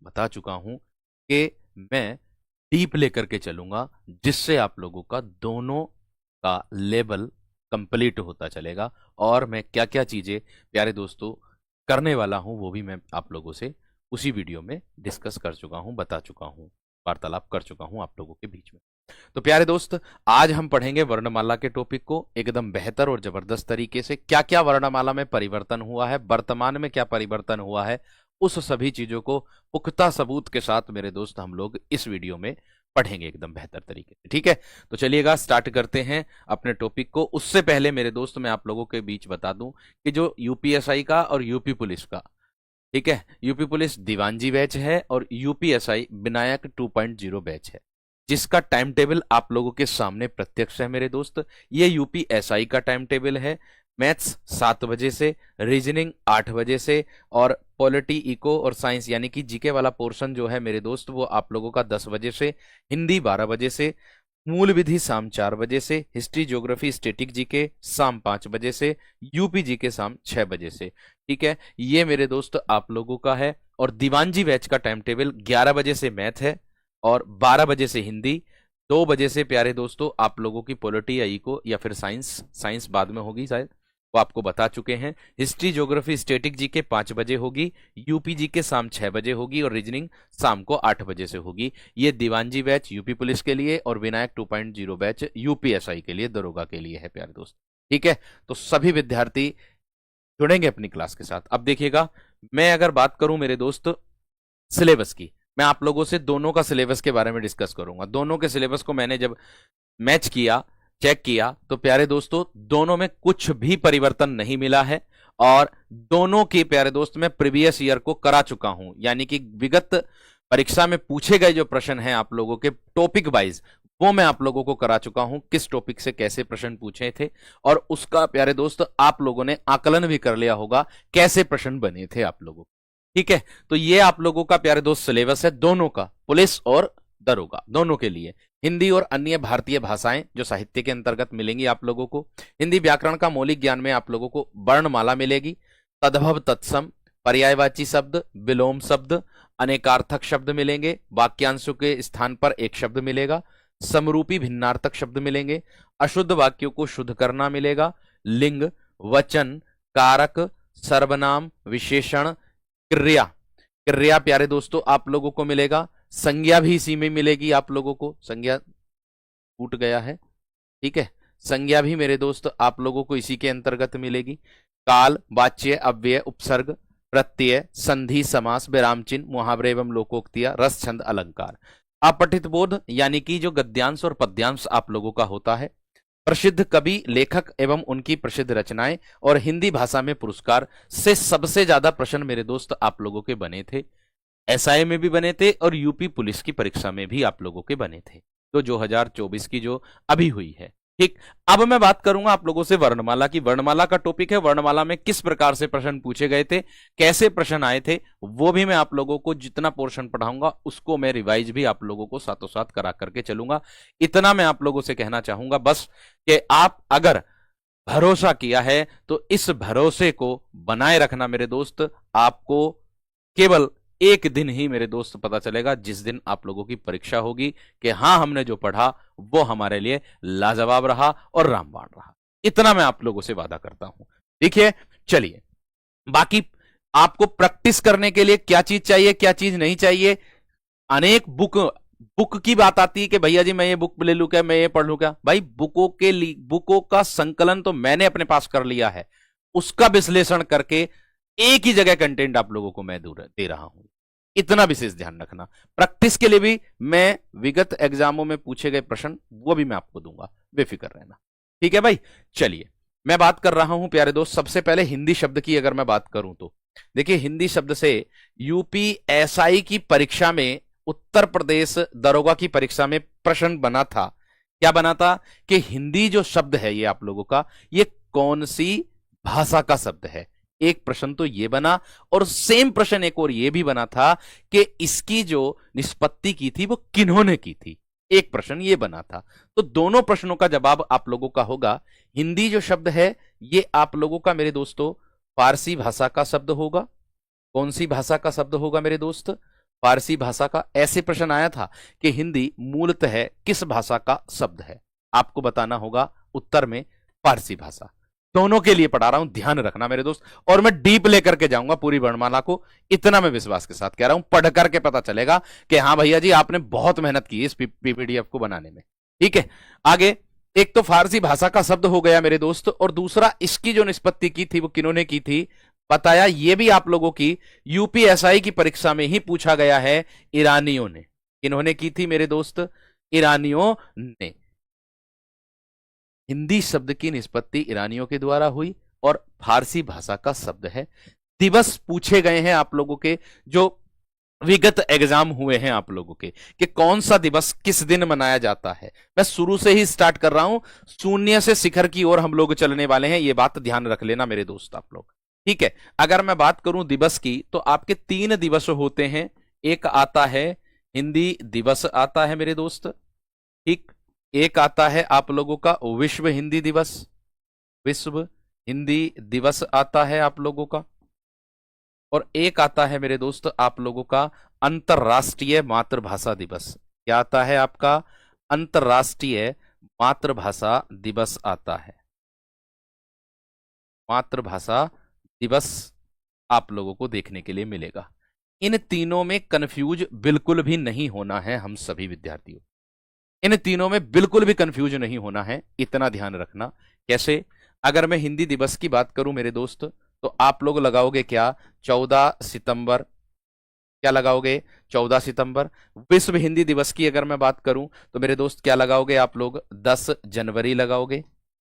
बता चुका हूं कि मैं डीप लेकर के चलूंगा, जिससे आप लोगों का दोनों का लेवल कंप्लीट होता चलेगा। और मैं क्या क्या चीजें प्यारे दोस्तों करने वाला हूं वो भी मैं आप लोगों से उसी वीडियो में डिस्कस कर चुका हूं, बता चुका हूं, वार्तालाप कर चुका हूं आप लोगों के बीच में। तो प्यारे दोस्त, आज हम पढ़ेंगे वर्णमाला के टॉपिक को एकदम बेहतर और जबरदस्त तरीके से। क्या क्या वर्णमाला में परिवर्तन हुआ है, वर्तमान में क्या परिवर्तन हुआ है, उस सभी चीजों को पुख्ता सबूत के साथ मेरे दोस्त हम लोग इस वीडियो में पढ़ेंगे एकदम बेहतर तरीके से। ठीक है, तो चलिएगा स्टार्ट करते हैं अपने टॉपिक को। उससे पहले मेरे दोस्त मैं आप लोगों के बीच बता दूं कि जो यूपीएसआई का और यूपी पुलिस का, ठीक है, यूपी पुलिस दीवानजी बैच है और यूपीएसआई विनायक 2.0 बैच है, जिसका टाइम टेबल आप लोगों के सामने प्रत्यक्ष है मेरे दोस्त। ये यूपीएसआई का टाइम टेबल है। मैथ्स 7 बजे से, रीजनिंग 8 बजे से, और पॉलिटी, इको और साइंस यानी कि जीके वाला पोर्शन जो है मेरे दोस्त वो आप लोगों का 10 बजे से, हिंदी 12 बजे से, मूल विधि शाम 4 बजे से, हिस्ट्री ज्योग्राफी स्टैटिक जीके शाम 5 बजे से, यूपी जीके शाम 6 बजे से। ठीक है, ये मेरे दोस्त आप लोगों का है। और दीवानजी बैच का टाइम टेबल 11 बजे से मैथ है और 12 बजे से हिंदी, 2 बजे से प्यारे दोस्तों आप लोगों की पॉलिटी या इको या फिर साइंस, साइंस बाद में होगी शायद, वो आपको बता चुके हैं। हिस्ट्री ज्योग्राफी स्टैटिक जीके 5 बजे होगी, यूपी जीके शाम 6 बजे होगी और रीजनिंग शाम को 8 बजे से होगी। ये दीवानजी बैच यूपी पुलिस के लिए और विनायक 2.0 बैच यूपीएसआई के लिए, दरोगा के लिए है प्यारे दोस्त। ठीक है, तो सभी विद्यार्थी जुड़ेंगे अपनी क्लास के साथ। अब देखिएगा, मैं अगर बात करूं मेरे दोस्त सिलेबस की, मैं आप लोगों से दोनों का सिलेबस के बारे में डिस्कस करूंगा। दोनों के सिलेबस को मैंने जब मैच किया, चेक किया, तो प्यारे दोस्तों दोनों में कुछ भी परिवर्तन नहीं मिला है। और दोनों के प्यारे दोस्त मैं प्रीवियस ईयर को करा चुका हूं, यानी कि विगत परीक्षा में पूछे गए जो प्रश्न हैं आप लोगों के टॉपिक वाइज, वो मैं आप लोगों को करा चुका हूं, किस टॉपिक से कैसे प्रश्न पूछे थे, और उसका प्यारे दोस्त आप लोगों ने आकलन भी कर लिया होगा कैसे प्रश्न बने थे आप लोगों। ठीक है, तो ये आप लोगों का प्यारे दोस्त सिलेबस है दोनों का, पुलिस और दरोगा दोनों के लिए। हिंदी और अन्य भारतीय भाषाएं जो साहित्य के अंतर्गत मिलेंगी आप लोगों को। हिंदी व्याकरण का मौलिक ज्ञान में आप लोगों को वर्णमाला मिलेगी, तद्भव तत्सम, पर्यायवाची शब्द, विलोम शब्द, अनेकार्थक शब्द मिलेंगे, वाक्यांशों के स्थान पर एक शब्द मिलेगा, समरूपी भिन्नार्थक शब्द मिलेंगे, अशुद्ध वाक्यों को शुद्ध करना मिलेगा, लिंग, वचन, कारक, सर्वनाम, विशेषण, क्रिया, क्रिया प्यारे दोस्तों आप लोगों को मिलेगा। संज्ञा भी इसी में मिलेगी आप लोगों को, संज्ञा टूट गया है, ठीक है, संज्ञा भी मेरे दोस्त आप लोगों को इसी के अंतर्गत मिलेगी। काल, वाच्य, अव्यय, उपसर्ग, प्रत्यय, संधि, समास, विराम चिन्ह, मुहावरे एवं लोकोक्तियां, रस, छंद, अलंकार। अपठित बोध यानी कि जो गद्यांश और पद्यांश आप लोगों का होता है, प्रसिद्ध कवि, लेखक एवं उनकी प्रसिद्ध रचनाएं, और हिंदी भाषा में पुरस्कार से सबसे ज्यादा प्रश्न मेरे दोस्त आप लोगों के बने थे। एसआई में भी बने थे और यूपी पुलिस की परीक्षा में भी आप लोगों के बने थे, तो 2024 की जो अभी हुई है। ठीक, अब मैं बात करूंगा आप लोगों से वर्णमाला की। वर्णमाला का टॉपिक है, वर्णमाला में किस प्रकार से प्रश्न पूछे गए थे, कैसे प्रश्न आए थे, वो भी मैं आप लोगों को जितना पोर्शन पढ़ाऊंगा उसको मैं रिवाइज भी आप लोगों को साथों साथ करा करके चलूंगा। इतना मैं आप लोगों से कहना चाहूंगा बस कि आप अगर भरोसा किया है तो इस भरोसे को बनाए रखना मेरे दोस्त। आपको केवल एक दिन ही मेरे दोस्त पता चलेगा, जिस दिन आप लोगों की परीक्षा होगी, कि हां हमने जो पढ़ा वो हमारे लिए लाजवाब रहा और रामबाण रहा। इतना मैं आप लोगों से वादा करता हूं। देखिए, चलिए बाकी आपको प्रैक्टिस करने के लिए क्या चीज चाहिए, क्या चीज नहीं चाहिए। अनेक बुक की बात आती है कि भैया जी मैं ये बुक ले लूं क्या, मैं ये पढ़ लूं क्या। भाई बुकों का संकलन तो मैंने अपने पास कर लिया है, उसका विश्लेषण करके एक ही जगह कंटेंट आप लोगों को मैं दे रहा हूं। इतना विशेष ध्यान रखना। प्रैक्टिस के लिए भी मैं विगत एग्जामों में पूछे गए प्रश्न वो भी मैं आपको दूंगा, बेफिक्र रहना। ठीक है भाई, चलिए मैं बात कर रहा हूं प्यारे दोस्त। सबसे पहले हिंदी शब्द की अगर मैं बात करूं तो देखिए, हिंदी शब्द से यूपीएसआई की परीक्षा में, उत्तर प्रदेश दरोगा की परीक्षा में प्रश्न बना था। क्या बना था कि हिंदी जो शब्द है ये आप लोगों का, ये कौन सी भाषा का शब्द है। एक प्रश्न तो ये बना, और सेम प्रश्न एक और ये भी बना था कि इसकी जो निष्पत्ति की थी वो किन्होंने की थी। एक प्रश्न ये बना था। तो दोनों प्रश्नों का जवाब आप लोगों का होगा, हिंदी जो शब्द है ये आप लोगों का मेरे दोस्तों फारसी भाषा का शब्द होगा। कौन सी भाषा का शब्द होगा मेरे दोस्त, फारसी भाषा का। ऐसे प्रश्न आया था कि हिंदी मूलतः किस भाषा का शब्द है, आपको बताना होगा उत्तर में फारसी भाषा। दोनों के लिए पढ़ा रहा हूं, ध्यान रखना मेरे दोस्त, और मैं डीप लेकर के जाऊंगा पूरी वर्णमाला को, इतना मैं विश्वास के साथ कह रहा हूं। पढ़ करके पता चलेगा कि हाँ भैया जी आपने बहुत मेहनत की इस पीपीडीएफ को बनाने में। ठीक है, आगे एक तो फारसी भाषा का शब्द हो गया मेरे दोस्त, और दूसरा इसकी जो निष्पत्ति की थी वो किन्होंने की थी बताया। ये भी आप लोगों की यूपीएसआई की परीक्षा में ही पूछा गया है, ईरानियों ने। किन्होंने की थी मेरे दोस्त? ईरानियों ने। हिंदी शब्द की निष्पत्ति ईरानियों के द्वारा हुई और फारसी भाषा का शब्द है। दिवस पूछे गए हैं आप लोगों के, जो विगत एग्जाम हुए हैं आप लोगों के, कि कौन सा दिवस किस दिन मनाया जाता है। मैं शुरू से ही स्टार्ट कर रहा हूं, शून्य से शिखर की ओर हम लोग चलने वाले हैं, ये बात ध्यान रख लेना मेरे दोस्त आप लोग। ठीक है, अगर मैं बात करूं दिवस की तो आपके 3 दिवस होते हैं। एक आता है हिंदी दिवस आता है मेरे दोस्त, ठीक। एक आता है आप लोगों का विश्व हिंदी दिवस, विश्व हिंदी दिवस आता है आप लोगों का। और एक आता है मेरे दोस्त आप लोगों का अंतरराष्ट्रीय मातृभाषा दिवस। क्या आता है आपका? अंतरराष्ट्रीय मातृभाषा दिवस आता है। मातृभाषा दिवस आप लोगों को देखने के लिए मिलेगा। इन तीनों में कंफ्यूज बिल्कुल भी नहीं होना है हम सभी विद्यार्थियों, इन तीनों में बिल्कुल भी कंफ्यूज नहीं होना है, इतना ध्यान रखना। कैसे? अगर मैं हिंदी दिवस की बात करूं मेरे दोस्त तो आप लोग लगाओगे क्या? 14 सितंबर। क्या लगाओगे? 14 सितंबर। विश्व हिंदी दिवस की अगर मैं बात करूं तो मेरे दोस्त क्या लगाओगे आप लोग? 10 जनवरी लगाओगे।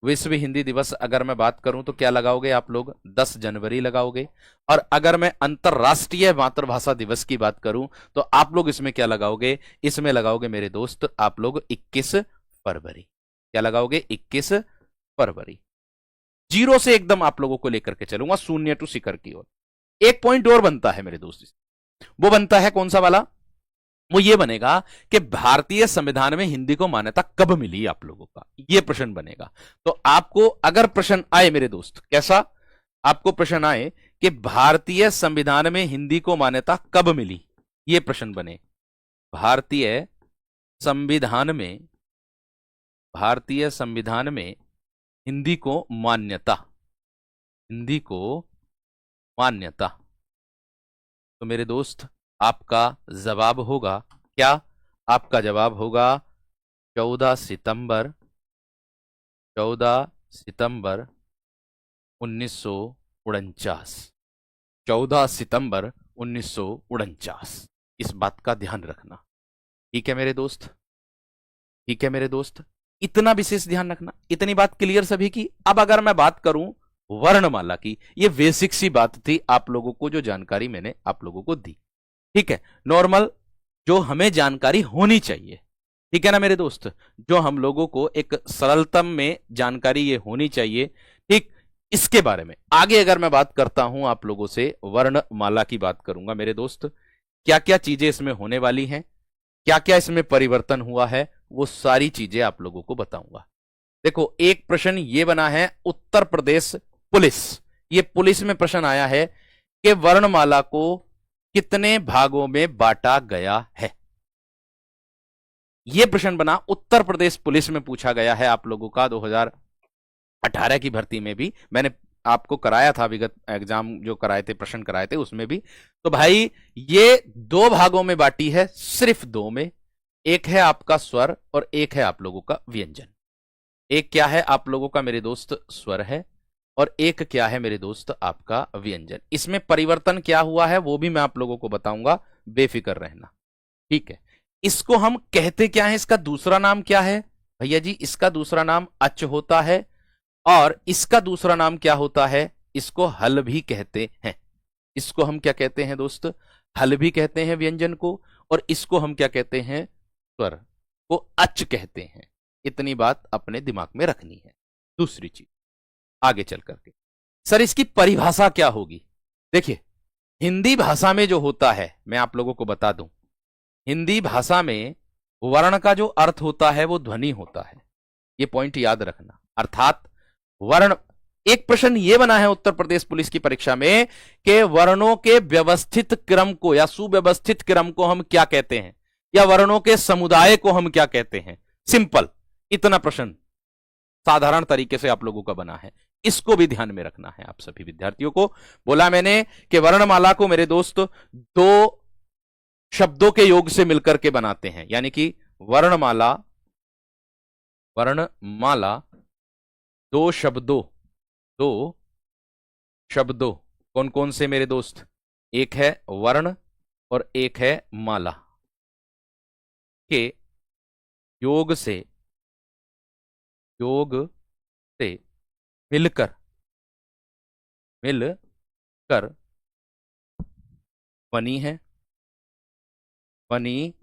विश्व हिंदी दिवस अगर मैं बात करूं तो क्या लगाओगे आप लोग? 10 जनवरी लगाओगे। और अगर मैं अंतरराष्ट्रीय मातृभाषा दिवस की बात करूं तो आप लोग इसमें क्या लगाओगे? इसमें लगाओगे मेरे दोस्त आप लोग 21 फरवरी। क्या लगाओगे? 21 फरवरी। 0 से एकदम आप लोगों को लेकर के चलूंगा शून्य टू शिखर की ओर। एक पॉइंट और बनता है मेरे दोस्त, वो बनता है कौन सा वाला? वो ये बनेगा कि भारतीय संविधान में हिंदी को मान्यता कब मिली आप लोगों का, ये प्रश्न बनेगा। तो आपको अगर प्रश्न आए मेरे दोस्त, कैसा आपको प्रश्न आए कि भारतीय संविधान में हिंदी को मान्यता कब मिली, ये प्रश्न बने। भारतीय संविधान में, भारतीय संविधान में हिंदी को मान्यता, हिंदी को मान्यता, तो मेरे दोस्त आपका जवाब होगा क्या? आपका जवाब होगा 14 सितंबर, 14 सितंबर 1949। 14 सितंबर 1949। इस बात का ध्यान रखना, ठीक है मेरे दोस्त? ठीक है मेरे दोस्त, इतना विशेष ध्यान रखना। इतनी बात क्लियर सभी की? अब अगर मैं बात करूं वर्णमाला की, ये बेसिक सी बात थी आप लोगों को, जो जानकारी मैंने आप लोगों को दी। ठीक है, नॉर्मल जो हमें जानकारी होनी चाहिए, ठीक है ना मेरे दोस्त, जो हम लोगों को एक सरलतम में जानकारी ये होनी चाहिए। ठीक, इसके बारे में आगे अगर मैं बात करता हूं आप लोगों से, वर्णमाला की बात करूंगा मेरे दोस्त, क्या क्या चीजें इसमें होने वाली हैं, क्या क्या इसमें परिवर्तन हुआ है, वो सारी चीजें आप लोगों को बताऊंगा। देखो, एक प्रश्न ये बना है उत्तर प्रदेश पुलिस, ये पुलिस में प्रश्न आया है कि वर्णमाला को कितने भागों में बांटा गया है। यह प्रश्न बना उत्तर प्रदेश पुलिस में, पूछा गया है आप लोगों का 2018 की भर्ती में भी, मैंने आपको कराया था विगत एग्जाम जो कराए थे, प्रश्न कराए थे उसमें भी। तो भाई ये 2 भागों में बांटी है, सिर्फ 2 में। एक है आपका स्वर और एक है आप लोगों का व्यंजन। एक क्या है आप लोगों का मेरे दोस्त? स्वर है, और एक क्या है मेरे दोस्त? आपका व्यंजन। इसमें परिवर्तन क्या हुआ है वो भी मैं आप लोगों को बताऊंगा, बेफिक्र रहना। ठीक है, इसको हम कहते क्या है? इसका दूसरा नाम क्या है भैया जी? इसका दूसरा नाम अच होता है, और इसका दूसरा नाम क्या होता है? इसको हल भी कहते हैं। इसको हम क्या कहते हैं दोस्त? हल भी कहते हैं व्यंजन को, और इसको हम क्या कहते हैं? स्वर को अच कहते हैं। इतनी बात अपने दिमाग में रखनी है। दूसरी चीज आगे चल करके, सर इसकी परिभाषा क्या होगी? देखिए, हिंदी भाषा में जो होता है, मैं आप लोगों को बता दूं, हिंदी भाषा में वर्ण का जो अर्थ होता है वो ध्वनि होता है। ये पॉइंट याद रखना। अर्थात वर्ण एक प्रश्न यह बना है उत्तर प्रदेश पुलिस की परीक्षा में कि वर्णों के व्यवस्थित क्रम को या सुव्यवस्थित क्रम को हम क्या कहते हैं, या वर्णों के समुदाय को हम क्या कहते हैं। सिंपल, इतना प्रश्न साधारण तरीके से आप लोगों का बना है, इसको भी ध्यान में रखना है आप सभी विद्यार्थियों को। बोला मैंने कि वर्णमाला को मेरे दोस्त दो शब्दों के योग से मिलकर के बनाते हैं, यानी कि वर्णमाला दो शब्दों कौन कौन से मेरे दोस्त, एक है वर्ण और एक है माला के योग से मिलकर बनी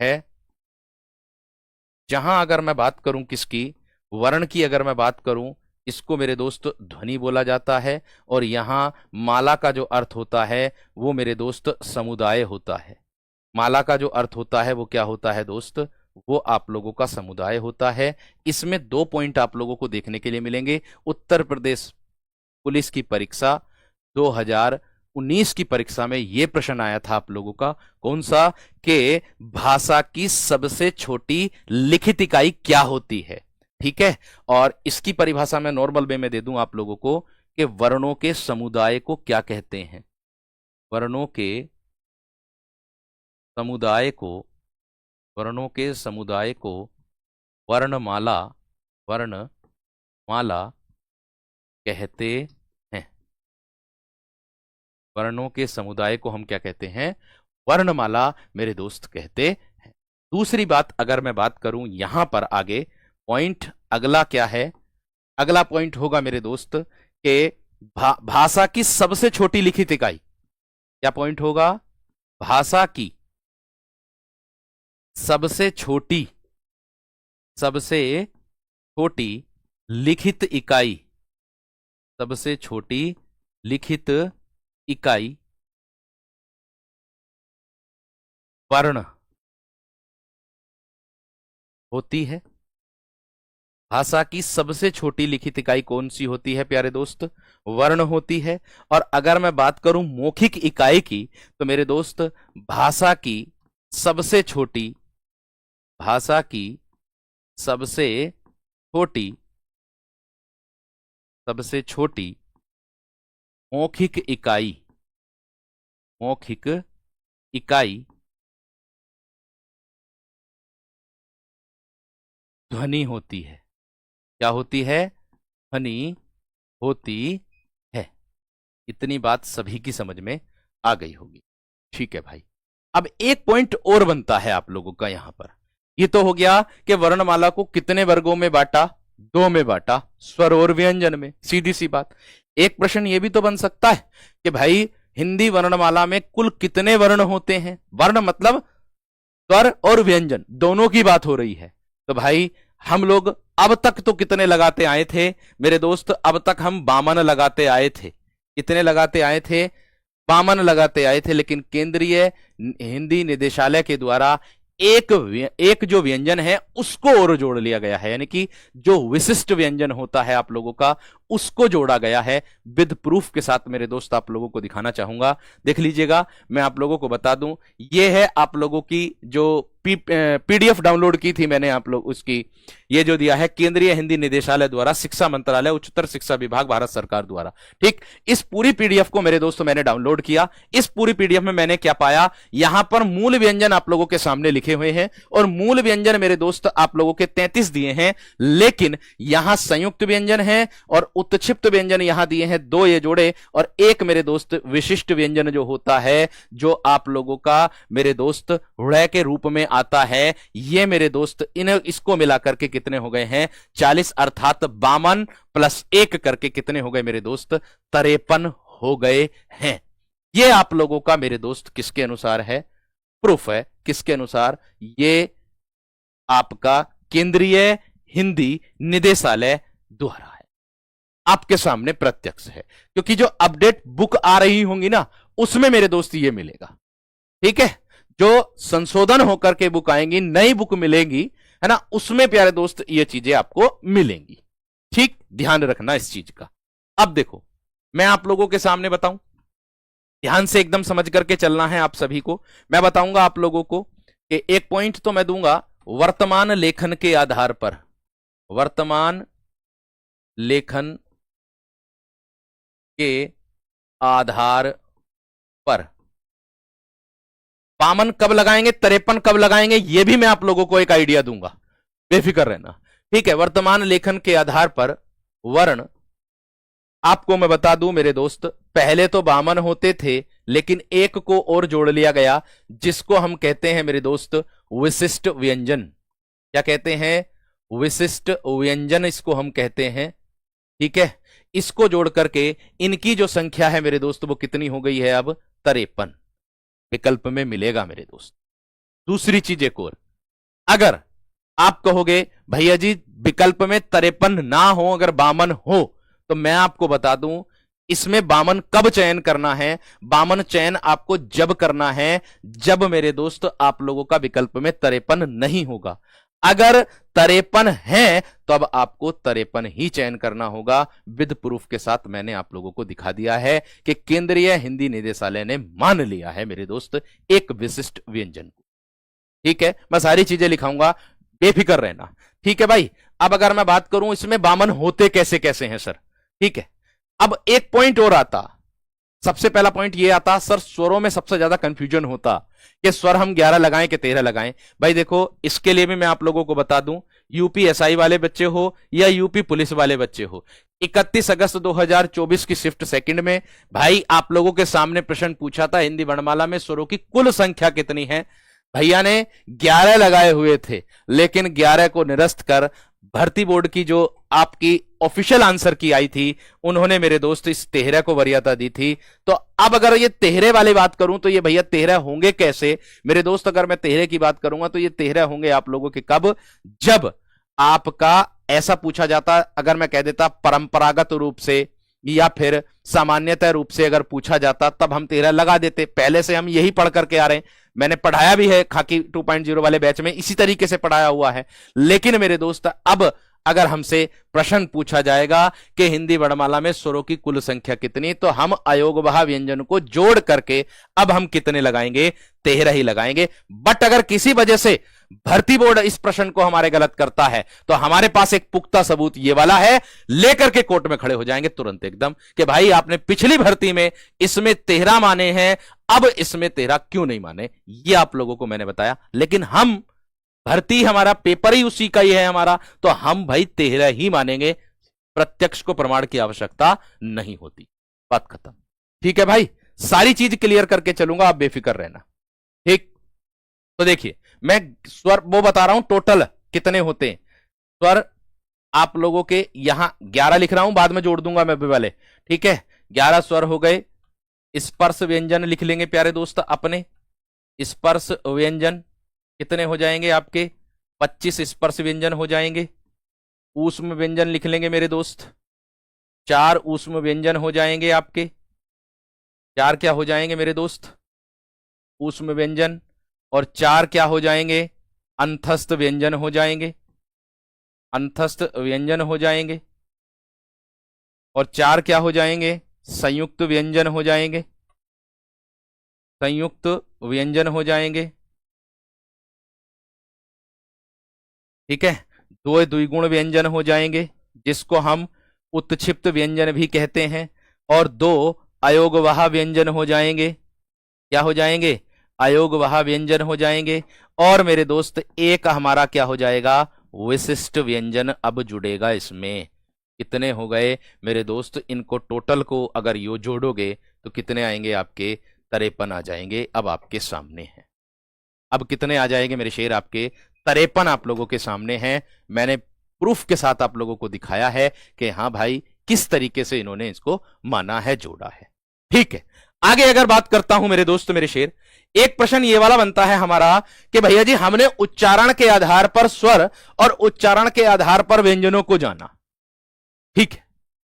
है। जहां अगर मैं बात करूं किसकी, वर्ण की अगर मैं बात करूं, इसको मेरे दोस्त ध्वनि बोला जाता है, और यहां माला का जो अर्थ होता है वो मेरे दोस्त समुदाय होता है। माला का जो अर्थ होता है वो क्या होता है दोस्त, वो आप लोगों का समुदाय होता है। इसमें 2 पॉइंट आप लोगों को देखने के लिए मिलेंगे। उत्तर प्रदेश पुलिस की परीक्षा 2019 की परीक्षा में यह प्रश्न आया था आप लोगों का, कौन सा, कि भाषा की सबसे छोटी लिखित इकाई क्या होती है। ठीक है, और इसकी परिभाषा मैं नॉर्मल वे में दे दूं आप लोगों को कि वर्णों के समुदाय को क्या कहते हैं। वर्णों के समुदाय को वर्णमाला कहते हैं। वर्णों के समुदाय को हम क्या कहते हैं, वर्णमाला मेरे दोस्त कहते हैं। दूसरी बात अगर मैं बात करूं यहां पर आगे पॉइंट अगला क्या है, अगला पॉइंट होगा मेरे दोस्त कि भाषा की सबसे छोटी लिखित इकाई। क्या पॉइंट होगा, भाषा की सबसे छोटी लिखित इकाई वर्ण होती है। भाषा की सबसे छोटी लिखित इकाई कौन सी होती है प्यारे दोस्त, वर्ण होती है। और अगर मैं बात करूं मौखिक इकाई की, तो मेरे दोस्त भाषा की सबसे छोटी मौखिक इकाई ध्वनि होती है। क्या होती है, ध्वनि होती है। इतनी बात सभी की समझ में आ गई होगी। ठीक है भाई, अब एक पॉइंट और बनता है आप लोगों का यहां पर। ये तो हो गया कि वर्णमाला को कितने वर्गों में बांटा, 2 में बांटा, स्वर और व्यंजन में। सीधी सी बात, एक प्रश्न ये भी तो बन सकता है कि भाई हिंदी वर्णमाला में कुल कितने वर्ण होते हैं। वर्ण मतलब स्वर और व्यंजन दोनों की बात हो रही है। तो भाई हम लोग अब तक तो कितने लगाते आए थे मेरे दोस्त, अब तक हम 52 लगाते आए थे। कितने लगाते आए थे, 52 लगाते आए थे। लेकिन केंद्रीय हिंदी निदेशालय के द्वारा एक जो व्यंजन है उसको और जोड़ लिया गया है, यानी कि जो विशिष्ट व्यंजन होता है आप लोगों का उसको जोड़ा गया है। विद प्रूफ के साथ मेरे दोस्त आप लोगों को दिखाना चाहूंगा, देख लीजिएगा। मैं आप लोगों को बता दूं, ये है आप लोगों की जो पीडीएफ डाउनलोड की थी मैंने आप लोग उसकी, ये जो दिया है केंद्रीय हिंदी निदेशालय द्वारा, शिक्षा मंत्रालय, उच्चतर शिक्षा विभाग, भारत सरकार द्वारा। ठीक, इस पूरी पीडीएफ को मेरे दोस्तों मैंने डाउनलोड किया। इस पूरी पीडीएफ में मैंने क्या पाया, यहां पर मूल व्यंजन आप लोगों के सामने लिखे हुए हैं, और मूल व्यंजन मेरे दोस्त आप लोगों के 33 दिए हैं। लेकिन यहां संयुक्त व्यंजन है और उत्क्षिप्त व्यंजन यहां दिए हैं 2 ये जोड़े, और एक मेरे दोस्त विशिष्ट व्यंजन जो होता है, जो आप लोगों का मेरे दोस्त ऋ के रूप में आता है। ये मेरे दोस्त इसको मिलाकर के कितने हो गए हैं, 40, अर्थात 52 + 1 करके कितने हो गए मेरे दोस्त, 53 हो गए हैं। ये आप लोगों का मेरे दोस्त किसके अनुसार है, प्रूफ है। किसके अनुसार, ये आपका केंद्रीय हिंदी निदेशालय द्वारा है, आपके सामने प्रत्यक्ष है। क्योंकि जो अपडेट बुक आ रही होंगी ना, उसमें मेरे दोस्त ये मिलेगा। ठीक है, जो संशोधन होकर के बुक आएंगी, नई बुक मिलेगी, है ना, उसमें प्यारे दोस्त ये चीजें आपको मिलेंगी। ठीक, ध्यान रखना इस चीज का। अब देखो, मैं आप लोगों के सामने बताऊं, ध्यान से एकदम समझ करके चलना है आप सभी को। मैं बताऊंगा आप लोगों को कि एक पॉइंट तो मैं दूंगा वर्तमान लेखन के आधार पर, वर्तमान लेखन के आधार पर बामन कब लगाएंगे, 53 कब लगाएंगे, यह भी मैं आप लोगों को एक आइडिया दूंगा, बेफिक्र रहना। ठीक है, वर्तमान लेखन के आधार पर वर्ण आपको मैं बता दूं मेरे दोस्त, पहले तो बामन होते थे, लेकिन एक को और जोड़ लिया गया, जिसको हम कहते हैं मेरे दोस्त विशिष्ट व्यंजन। क्या कहते हैं? विशिष्ट व्यंजन इसको हम कहते हैं। ठीक है, इसको जोड़ करके इनकी जो संख्या है मेरे दोस्त वो कितनी हो गई है अब? 53 विकल्प में मिलेगा मेरे दोस्त। दूसरी चीज एक और, अगर आप कहोगे भैया जी विकल्प में 53 ना हो, अगर बामन हो, तो मैं आपको बता दूं इसमें बामन कब चयन करना है। बामन चयन आपको जब करना है जब मेरे दोस्त आप लोगों का विकल्प में 53 नहीं होगा। अगर 53 है तो अब आपको 53 ही चयन करना होगा। विद प्रूफ के साथ मैंने आप लोगों को दिखा दिया है कि केंद्रीय हिंदी निदेशालय ने मान लिया है मेरे दोस्त एक विशिष्ट व्यंजन को। ठीक है, मैं सारी चीजें लिखाऊंगा, बेफिक्र रहना। ठीक है भाई, अब अगर मैं बात करूं इसमें बामन होते कैसे कैसे हैं सर। ठीक है, अब एक पॉइंट और आता, सबसे पहला पॉइंट ये आता सर, स्वरों में सबसे ज्यादा कंफ्यूजन होता कि स्वर हम 11 लगाएं कि 13 लगाएं। भाई देखो, इसके लिए भी मैं आप लोगों को बता दूं, यूपी एसआई वाले बच्चे हो या यूपी पुलिस वाले बच्चे हो, 31 अगस्त 2024 की शिफ्ट सेकंड में भाई आप लोगों के सामने प्रश्न पूछा था हिंदी वर्णमाला में स्वरों की कुल संख्या कितनी है। भैया ने 11 लगाए हुए थे, लेकिन 11 को निरस्त कर भर्ती बोर्ड की जो आपकी ऑफिशियल आंसर की आई थी, उन्होंने मेरे दोस्त इस 13 को वरीयता दी थी। तो अब अगर ये 13 वाली बात करूं तो ये भैया 13 होंगे कैसे मेरे दोस्त? अगर मैं 13 की बात करूंगा तो ये 13 होंगे आप लोगों के कब? जब आपका ऐसा पूछा जाता, अगर मैं कह देता परंपरागत रूप से या फिर सामान्यतः रूप से अगर पूछा जाता तब हम 13 लगा देते। पहले से हम यही पढ़ करके आ रहे हैं, मैंने पढ़ाया भी है खाकी 2.0 वाले बैच में, इसी तरीके से पढ़ाया हुआ है। लेकिन मेरे दोस्त अब अगर हमसे प्रश्न पूछा जाएगा कि हिंदी वर्णमाला में स्वरों की कुल संख्या कितनी, तो हम अयोगवाह व्यंजन को जोड़ करके अब हम कितने लगाएंगे? 13 ही लगाएंगे। बट अगर किसी वजह से भर्ती बोर्ड इस प्रश्न को हमारे गलत करता है तो हमारे पास एक पुख्ता सबूत ये वाला है, लेकर के कोर्ट में खड़े हो जाएंगे तुरंत एकदम कि भाई आपने पिछली भर्ती में इसमें 13 माने हैं, अब इसमें 13 क्यों नहीं माने। ये आप लोगों को मैंने बताया, लेकिन हम भर्ती हमारा पेपर ही उसी का ही है हमारा, तो हम भाई 13 ही मानेंगे, प्रत्यक्ष को प्रमाण की आवश्यकता नहीं होती। बात खत्म। ठीक है भाई, सारी चीज क्लियर करके चलूंगा, आप बेफिक्र रहना। ठीक, तो देखिए मैं स्वर वो बता रहा हूं टोटल कितने होते हैं स्वर। आप लोगों के यहां 11 लिख रहा हूं, बाद में जोड़ दूंगा मैं भी वाले। ठीक है, 11 स्वर हो गए। स्पर्श व्यंजन लिख लेंगे प्यारे दोस्त अपने, स्पर्श व्यंजन कितने हो जाएंगे आपके? 25 स्पर्श व्यंजन हो जाएंगे। ऊष्म व्यंजन लिख लेंगे मेरे दोस्त, 4 ऊष्म व्यंजन हो जाएंगे आपके। 4 क्या हो जाएंगे मेरे दोस्त? ऊष्म व्यंजन। और 4 क्या हो जाएंगे? अंतस्थ व्यंजन हो जाएंगे, अंतस्थ व्यंजन हो जाएंगे। और 4 क्या हो जाएंगे? संयुक्त व्यंजन हो जाएंगे, संयुक्त व्यंजन हो जाएंगे। ठीक है, 2 द्विगुण व्यंजन हो जाएंगे, जिसको हम उत्क्षिप्त व्यंजन भी कहते हैं। और 2 अयोगवाह व्यंजन हो जाएंगे। क्या हो जाएंगे? अयोगवाह व्यंजन हो जाएंगे। और मेरे दोस्त एक हमारा क्या हो जाएगा? विशिष्ट व्यंजन अब जुड़ेगा इसमें। कितने हो गए मेरे दोस्त? इनको टोटल को अगर यो जोड़ोगे तो कितने आएंगे आपके? 53 आ जाएंगे। अब आपके सामने है, अब कितने आ जाएंगे मेरे शेर आपके? 53 आप लोगों के सामने हैं। मैंने प्रूफ के साथ आप लोगों को दिखाया है कि हाँ भाई किस तरीके से इन्होंने इसको माना है, जोड़ा है। ठीक है, आगे अगर बात करता हूं मेरे दोस्त मेरे शेर, एक प्रश्न ये वाला बनता है हमारा कि भैया जी हमने उच्चारण के आधार पर स्वर और उच्चारण के आधार पर व्यंजनों को जाना। ठीक है,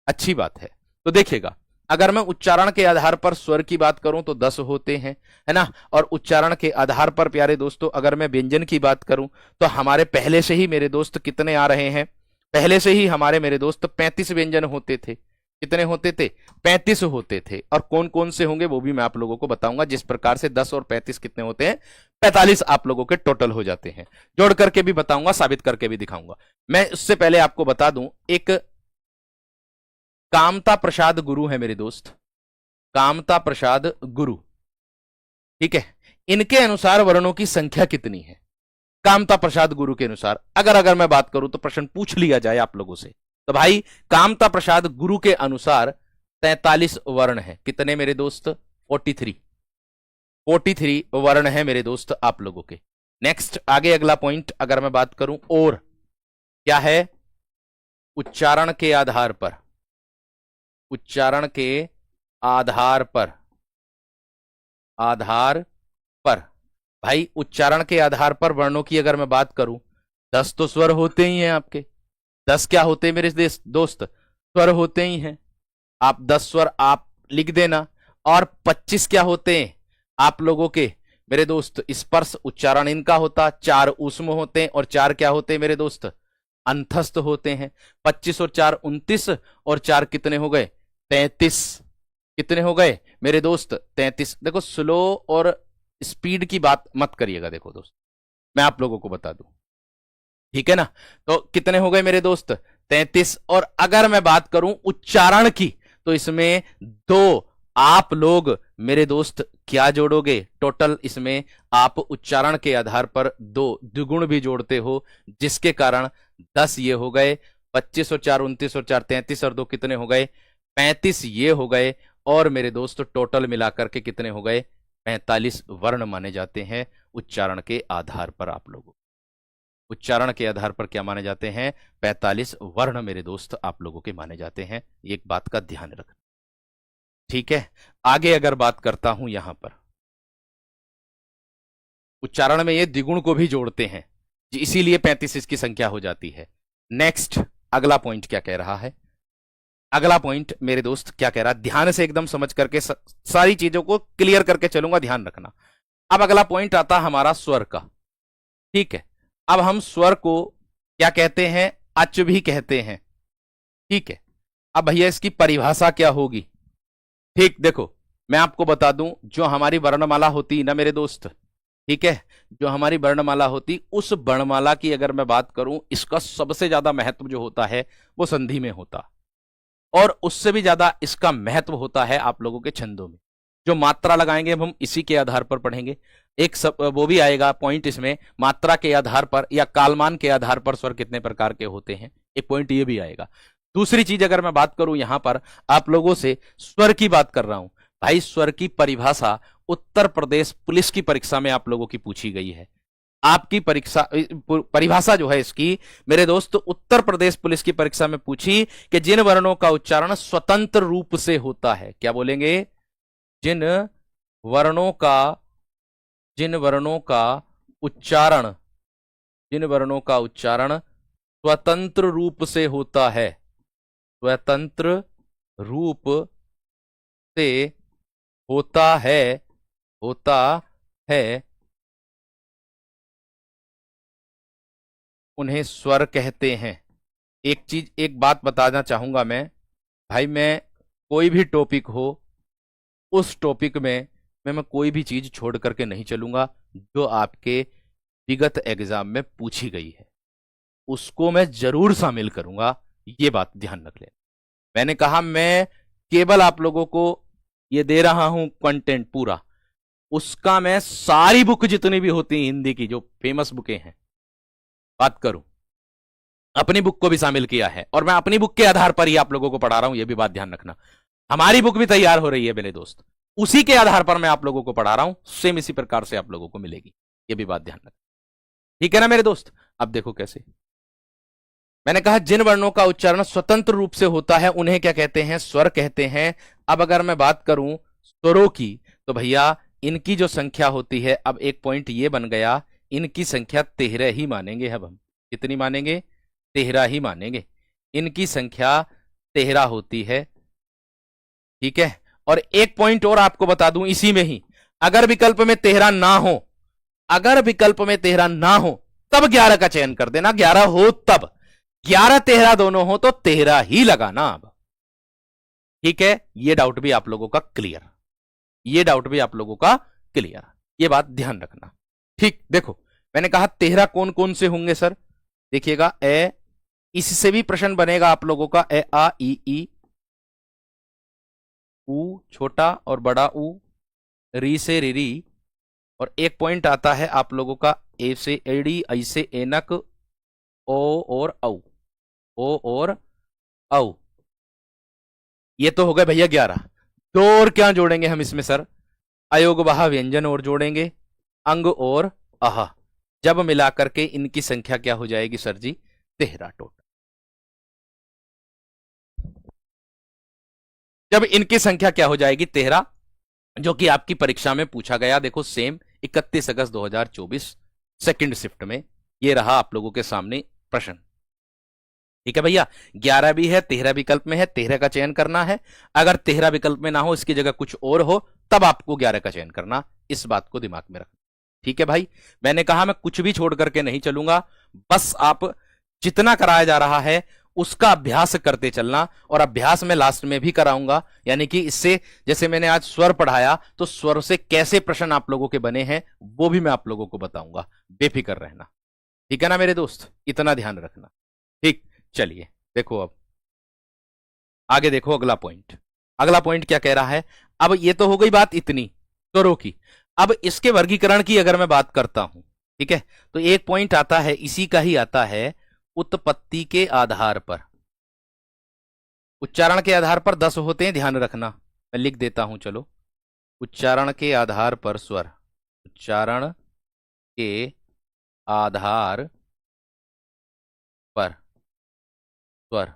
अच्छी बात है। तो देखिएगा, अगर मैं उच्चारण के आधार पर स्वर की बात करूं तो 10 होते हैं, है ना। और उच्चारण के आधार पर प्यारे दोस्तों अगर मैं व्यंजन की बात करूं तो हमारे पहले से ही मेरे दोस्त कितने आ रहे हैं? पहले से ही हमारे मेरे दोस्त 35 व्यंजन होते थे। कितने होते थे? 35 होते थे। और कौन कौन से होंगे वो भी मैं आप लोगों को बताऊंगा। जिस प्रकार से 10 और 35 कितने होते हैं? 45 आप लोगों के टोटल हो जाते हैं। जोड़ करके भी बताऊंगा, साबित करके भी दिखाऊंगा। मैं उससे पहले आपको बता दूं, एक कामता प्रसाद गुरु है मेरे दोस्त, कामता प्रसाद गुरु, ठीक है। इनके अनुसार वर्णों की संख्या कितनी है? कामता प्रसाद गुरु के अनुसार अगर मैं बात करूं तो प्रश्न पूछ लिया जाए आप लोगों से, तो भाई कामता प्रसाद गुरु के अनुसार 43 वर्ण है। कितने मेरे दोस्त? 43 वर्ण है मेरे दोस्त आप लोगों के। नेक्स्ट आगे अगला पॉइंट अगर मैं बात करूं, और क्या है? उच्चारण के आधार पर, उच्चारण के आधार पर, आधार पर भाई उच्चारण के आधार पर वर्णों की अगर मैं बात करूं, 10 तो स्वर होते ही हैं आपके। 10 क्या होते हैं मेरे दोस्त? स्वर होते ही हैं। आप 10 स्वर आप लिख देना। और 25 क्या होते हैं आप लोगों के मेरे दोस्त? स्पर्श उच्चारण इनका होता। 4 ऊष्म होते हैं और 4 क्या होते हैं मेरे दोस्त? अंतस्थ होते हैं। 25 और 4 29, और 4 कितने हो गए? 33। कितने हो गए मेरे दोस्त? 33। देखो स्लो और स्पीड की बात मत करिएगा। देखो दोस्त मैं आप लोगों को बता दूं, ठीक है ना। तो कितने हो गए मेरे दोस्त? 33। और अगर मैं बात करूं उच्चारण की, तो इसमें 2 आप लोग मेरे दोस्त क्या जोड़ोगे? टोटल इसमें आप उच्चारण के आधार पर 2 द्विगुण भी जोड़ते हो, जिसके कारण 10 ये हो गए। 25 और 4 29, और 4 33, और 2 कितने हो गए? 35 ये हो गए। और मेरे दोस्त टोटल मिलाकर के कितने हो गए? 45 वर्ण माने जाते हैं उच्चारण के आधार पर। आप लोगों उच्चारण के आधार पर क्या माने जाते हैं? 45 वर्ण मेरे दोस्त आप लोगों के माने जाते हैं। एक बात का ध्यान रखना, ठीक है। आगे अगर बात करता हूं, यहां पर उच्चारण में ये द्विगुण को भी जोड़ते हैं, इसीलिए 35 इसकी संख्या हो जाती है। नेक्स्ट अगला पॉइंट क्या कह रहा है? अगला पॉइंट मेरे दोस्त क्या कह रहा है? ध्यान से एकदम समझ करके सारी चीजों को क्लियर करके चलूंगा, ध्यान रखना। अब अगला पॉइंट आता हमारा स्वर का, ठीक है। अब हम स्वर को क्या कहते हैं? अच भी कहते हैं, ठीक है। अब भैया इसकी परिभाषा क्या होगी? ठीक देखो मैं आपको बता दूं, जो हमारी वर्णमाला होती ना मेरे दोस्त, ठीक है, जो हमारी वर्णमाला होती, उस वर्णमाला की अगर मैं बात करूं, इसका सबसे ज्यादा महत्व जो होता है वो संधि में होता, और उससे भी ज्यादा इसका महत्व होता है आप लोगों के छंदों में। जो मात्रा लगाएंगे हम इसी के आधार पर पढ़ेंगे। एक वो भी आएगा पॉइंट इसमें, मात्रा के आधार पर या कालमान के आधार पर स्वर कितने प्रकार के होते हैं, एक पॉइंट ये भी आएगा। दूसरी चीज अगर मैं बात करूं, यहां पर आप लोगों से स्वर की बात कर रहा हूं भाई। स्वर की परिभाषा उत्तर प्रदेश पुलिस की परीक्षा में आप लोगों की पूछी गई है। आपकी परीक्षा परिभाषा जो है इसकी मेरे दोस्त उत्तर प्रदेश पुलिस की परीक्षा में पूछी कि जिन वर्णों का उच्चारण स्वतंत्र रूप से होता है, क्या बोलेंगे? जिन वर्णों का उच्चारण, जिन वर्णों का उच्चारण स्वतंत्र रूप से होता है, स्वतंत्र रूप से होता है, उन्हें स्वर कहते हैं। एक बात बताना चाहूंगा मैं भाई, मैं कोई भी टॉपिक हो, उस टॉपिक में मैं कोई भी चीज छोड़ करके नहीं चलूंगा जो आपके विगत एग्जाम में पूछी गई है, उसको मैं जरूर शामिल करूंगा। ये बात ध्यान रख लें। मैंने कहा मैं केवल आप लोगों को ये दे रहा हूं कंटेंट पूरा, उसका मैं सारी बुक जितनी भी होती हैं हिंदी की, जो फेमस बुकें हैं, बात करूं, अपनी बुक को भी शामिल किया है, और मैं अपनी बुक के आधार पर ही आप लोगों को पढ़ा रहा हूं। यह भी बात ध्यान रखना। हमारी बुक भी तैयार हो रही है मेरे दोस्त, उसी के आधार पर मैं आप लोगों को पढ़ा रहा हूं, सेम इसी प्रकार से आप लोगों को मिलेगी। यह भी बात ध्यान रखना, ठीक है ना मेरे दोस्त। अब देखो कैसे, मैंने कहा जिन वर्णों का उच्चारण स्वतंत्र रूप से होता है उन्हें क्या कहते हैं? स्वर कहते हैं। अब अगर मैं बात करूं स्वरों की, तो भैया इनकी जो संख्या होती है, अब एक पॉइंट ये बन गया, इनकी संख्या 13 ही मानेंगे। अब हम कितनी मानेंगे? 13 ही मानेंगे। इनकी संख्या 13 होती है, ठीक है। और एक पॉइंट और आपको बता दूं इसी में ही, अगर विकल्प में 13 ना हो, अगर विकल्प में 13 ना हो, तब 11 का चयन कर देना। 11 हो तब, 11 13 दोनों हो तो 13 ही लगाना। अब ठीक है, ये डाउट भी आप लोगों का क्लियर, ये डाउट भी आप लोगों का क्लियर, ये बात ध्यान रखना। ठीक, देखो मैंने कहा 13 कौन कौन से होंगे सर, देखिएगा ए, इससे भी प्रश्न बनेगा आप लोगों का, ए आ ई ऊ छोटा और बड़ा ऊ, री से रिरी, और एक पॉइंट आता है आप लोगों का ए से एडी, आई से एनक, ओ और औ, ओ और औ। ये तो हो गए भैया 11। दो और क्या जोड़ेंगे हम इसमें सर, अयोग बहा व्यंजन और जोड़ेंगे, अंग और आह, जब मिलाकर के इनकी संख्या क्या हो जाएगी सर जी, 13 टोटल। जब इनकी संख्या क्या हो जाएगी 13, जो कि आपकी परीक्षा में पूछा गया, देखो सेम 31 अगस्त 2024 सेकंड शिफ्ट में, ये रहा आप लोगों के सामने प्रश्न। ठीक है भैया, 11 भी है, 13 विकल्प में है, 13 का चयन करना है। अगर 13 विकल्प में ना हो, इसकी जगह कुछ और हो, तब आपको 11 का चयन करना, इस बात को दिमाग में रखना। ठीक है भाई, मैंने कहा मैं कुछ भी छोड़ करके नहीं चलूंगा, बस आप जितना कराया जा रहा है उसका अभ्यास करते चलना, और अभ्यास में लास्ट में भी कराऊंगा, यानी कि इससे, जैसे मैंने आज स्वर पढ़ाया तो स्वर से कैसे प्रश्न आप लोगों के बने हैं वो भी मैं आप लोगों को बताऊंगा, बेफिक्र रहना। ठीक है ना मेरे दोस्त, इतना ध्यान रखना। ठीक, चलिए देखो अब आगे, देखो अगला पॉइंट, अगला पॉइंट क्या कह रहा है। अब ये तो हो गई बात इतनी स्वरों की, अब इसके वर्गीकरण की अगर मैं बात करता हूं, ठीक है, तो एक पॉइंट आता है, इसी का ही आता है, उत्पत्ति के आधार पर, उच्चारण के आधार पर 10 होते हैं, ध्यान रखना, मैं लिख देता हूं, चलो, उच्चारण के आधार पर स्वर, उच्चारण के आधार पर स्वर,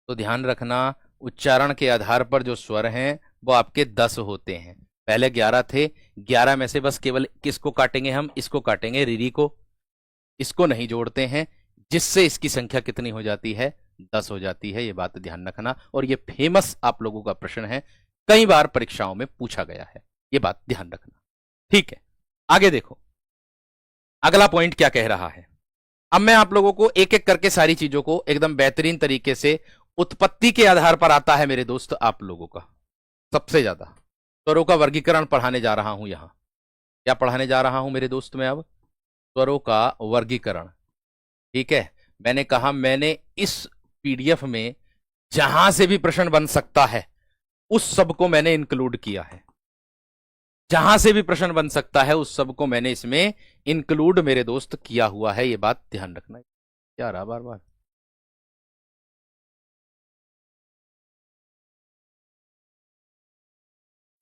तो ध्यान रखना उच्चारण के आधार पर जो स्वर हैं वो आपके 10 होते हैं। पहले 11 थे, 11 में से बस केवल किसको काटेंगे हम, इसको काटेंगे, रिरी को, इसको नहीं जोड़ते हैं, जिससे इसकी संख्या कितनी हो जाती है, 10 हो जाती है। ये बात ध्यान रखना, और ये फेमस आप लोगों का प्रश्न है, कई बार परीक्षाओं में पूछा गया है, ये बात ध्यान रखना। ठीक है, आगे देखो अगला पॉइंट क्या कह रहा है। अब मैं आप लोगों को एक एक करके सारी चीजों को एकदम बेहतरीन तरीके से, उत्पत्ति के आधार पर आता है मेरे दोस्त आप लोगों का सबसे ज्यादा, स्वरों का वर्गीकरण पढ़ाने जा रहा हूं। यहां क्या पढ़ाने जा रहा हूं मेरे दोस्त मैं, अब स्वरों का वर्गीकरण। ठीक है, मैंने कहा मैंने इस पीडीएफ में जहां से भी प्रश्न बन सकता है उस सब को मैंने इंक्लूड किया है, जहां से भी प्रश्न बन सकता है उस सब को मैंने इसमें इंक्लूड मेरे दोस्त किया हुआ है, ये बात ध्यान रखना। क्या रहा बार बार,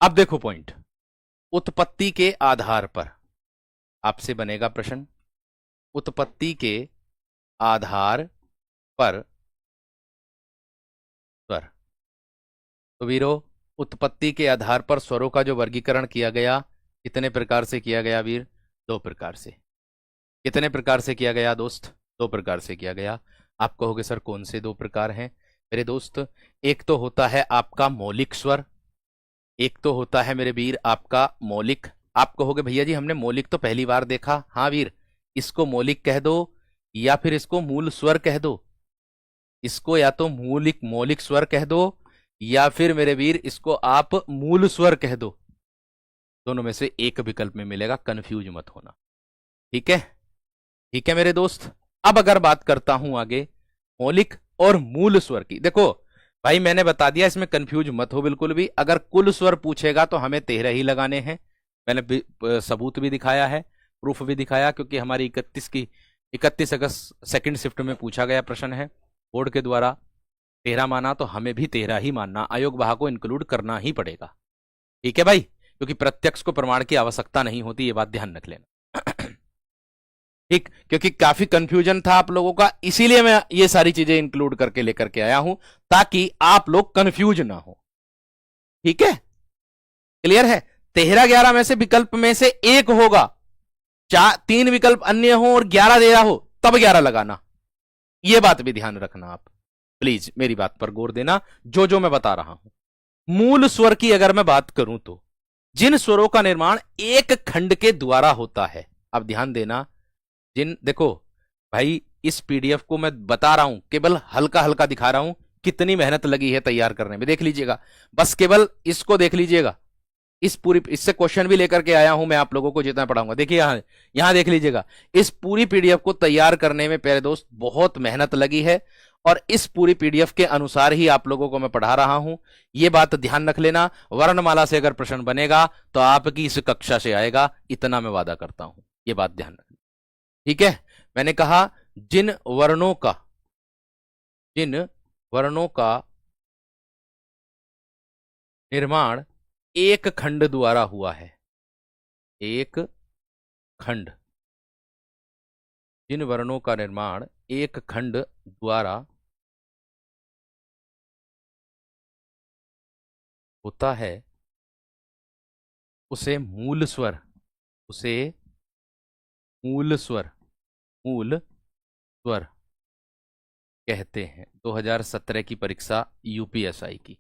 अब देखो पॉइंट, उत्पत्ति के आधार पर आपसे बनेगा प्रश्न, उत्पत्ति के आधार पर स्वर। तो वीरो, उत्पत्ति के आधार पर स्वरों का जो वर्गीकरण किया गया, कितने प्रकार से किया गया वीर, 2 प्रकार से। कितने प्रकार से किया गया दोस्त, 2 प्रकार से किया गया। आप कहोगे सर कौन से 2 प्रकार हैं मेरे दोस्त, एक तो होता है आपका मौलिक स्वर, एक तो होता है मेरे वीर आपका मौलिक। आप कहोगे भैया जी हमने मौलिक तो पहली बार देखा, हाँ वीर, इसको मौलिक कह दो या फिर इसको मूल स्वर कह दो, इसको या तो मौलिक मौलिक स्वर कह दो या फिर मेरे वीर इसको आप मूल स्वर कह दो, दोनों में से एक विकल्प में मिलेगा, कंफ्यूज मत होना। ठीक है, ठीक है मेरे दोस्त। अब अगर बात करता हूं आगे मौलिक और मूल स्वर की, देखो भाई मैंने बता दिया, इसमें कंफ्यूज मत हो बिल्कुल भी। अगर कुल स्वर पूछेगा तो हमें 13 ही लगाने हैं, मैंने सबूत भी दिखाया है, प्रूफ भी दिखाया, क्योंकि हमारी 31 अगस्त सेकंड शिफ्ट में पूछा गया प्रश्न है बोर्ड के द्वारा। 13 माना तो हमें भी 13 ही मानना, अयोग बहा को इंक्लूड करना ही पड़ेगा। ठीक है भाई, क्योंकि प्रत्यक्ष को प्रमाण की आवश्यकता नहीं होती, ये बात ध्यान रख लेना। ठीक, क्योंकि काफी कंफ्यूजन था आप लोगों का, इसीलिए मैं ये सारी चीजें इंक्लूड करके लेकर के आया हूं, ताकि आप लोग कंफ्यूज ना हो। ठीक है, क्लियर है। 13 11 में से विकल्प में से एक होगा, 3 विकल्प अन्य हो और 11 दे रहा हो तब 11 लगाना, यह बात भी ध्यान रखना आप, प्लीज मेरी बात पर गौर देना जो जो मैं बता रहा हूं। मूल स्वर की अगर मैं बात करूं तो जिन स्वरों का निर्माण एक खंड के द्वारा होता है, अब ध्यान देना, जिन, देखो भाई इस पीडीएफ को मैं बता रहा हूं, केवल हल्का हल्का दिखा रहा हूं, कितनी मेहनत लगी है तैयार करने में, देख लीजिएगा। बस केवल इसको देख लीजिएगा, इस पूरी, इससे क्वेश्चन भी लेकर के आया हूं मैं आप लोगों को जितना पढ़ाऊंगा। देखिए यहां देख लीजिएगा, इस पूरी पीडीएफ को तैयार करने में प्यारे दोस्त बहुत मेहनत लगी है, और इस पूरी पीडीएफ के अनुसार ही आप लोगों को मैं पढ़ा रहा हूं। ये बात ध्यान रख लेना, वर्णमाला से अगर प्रश्न बनेगा तो आपकी इस कक्षा से आएगा, इतना मैं वादा करता हूं, ये बात ध्यान रखना, ठीक है। मैंने कहा जिन वर्णों का निर्माण एक खंड द्वारा हुआ है, एक खंड, जिन वर्णों का निर्माण एक खंड द्वारा होता है उसे मूल स्वर, मूल स्वर कहते हैं। 2017 की परीक्षा यूपीएसआई की,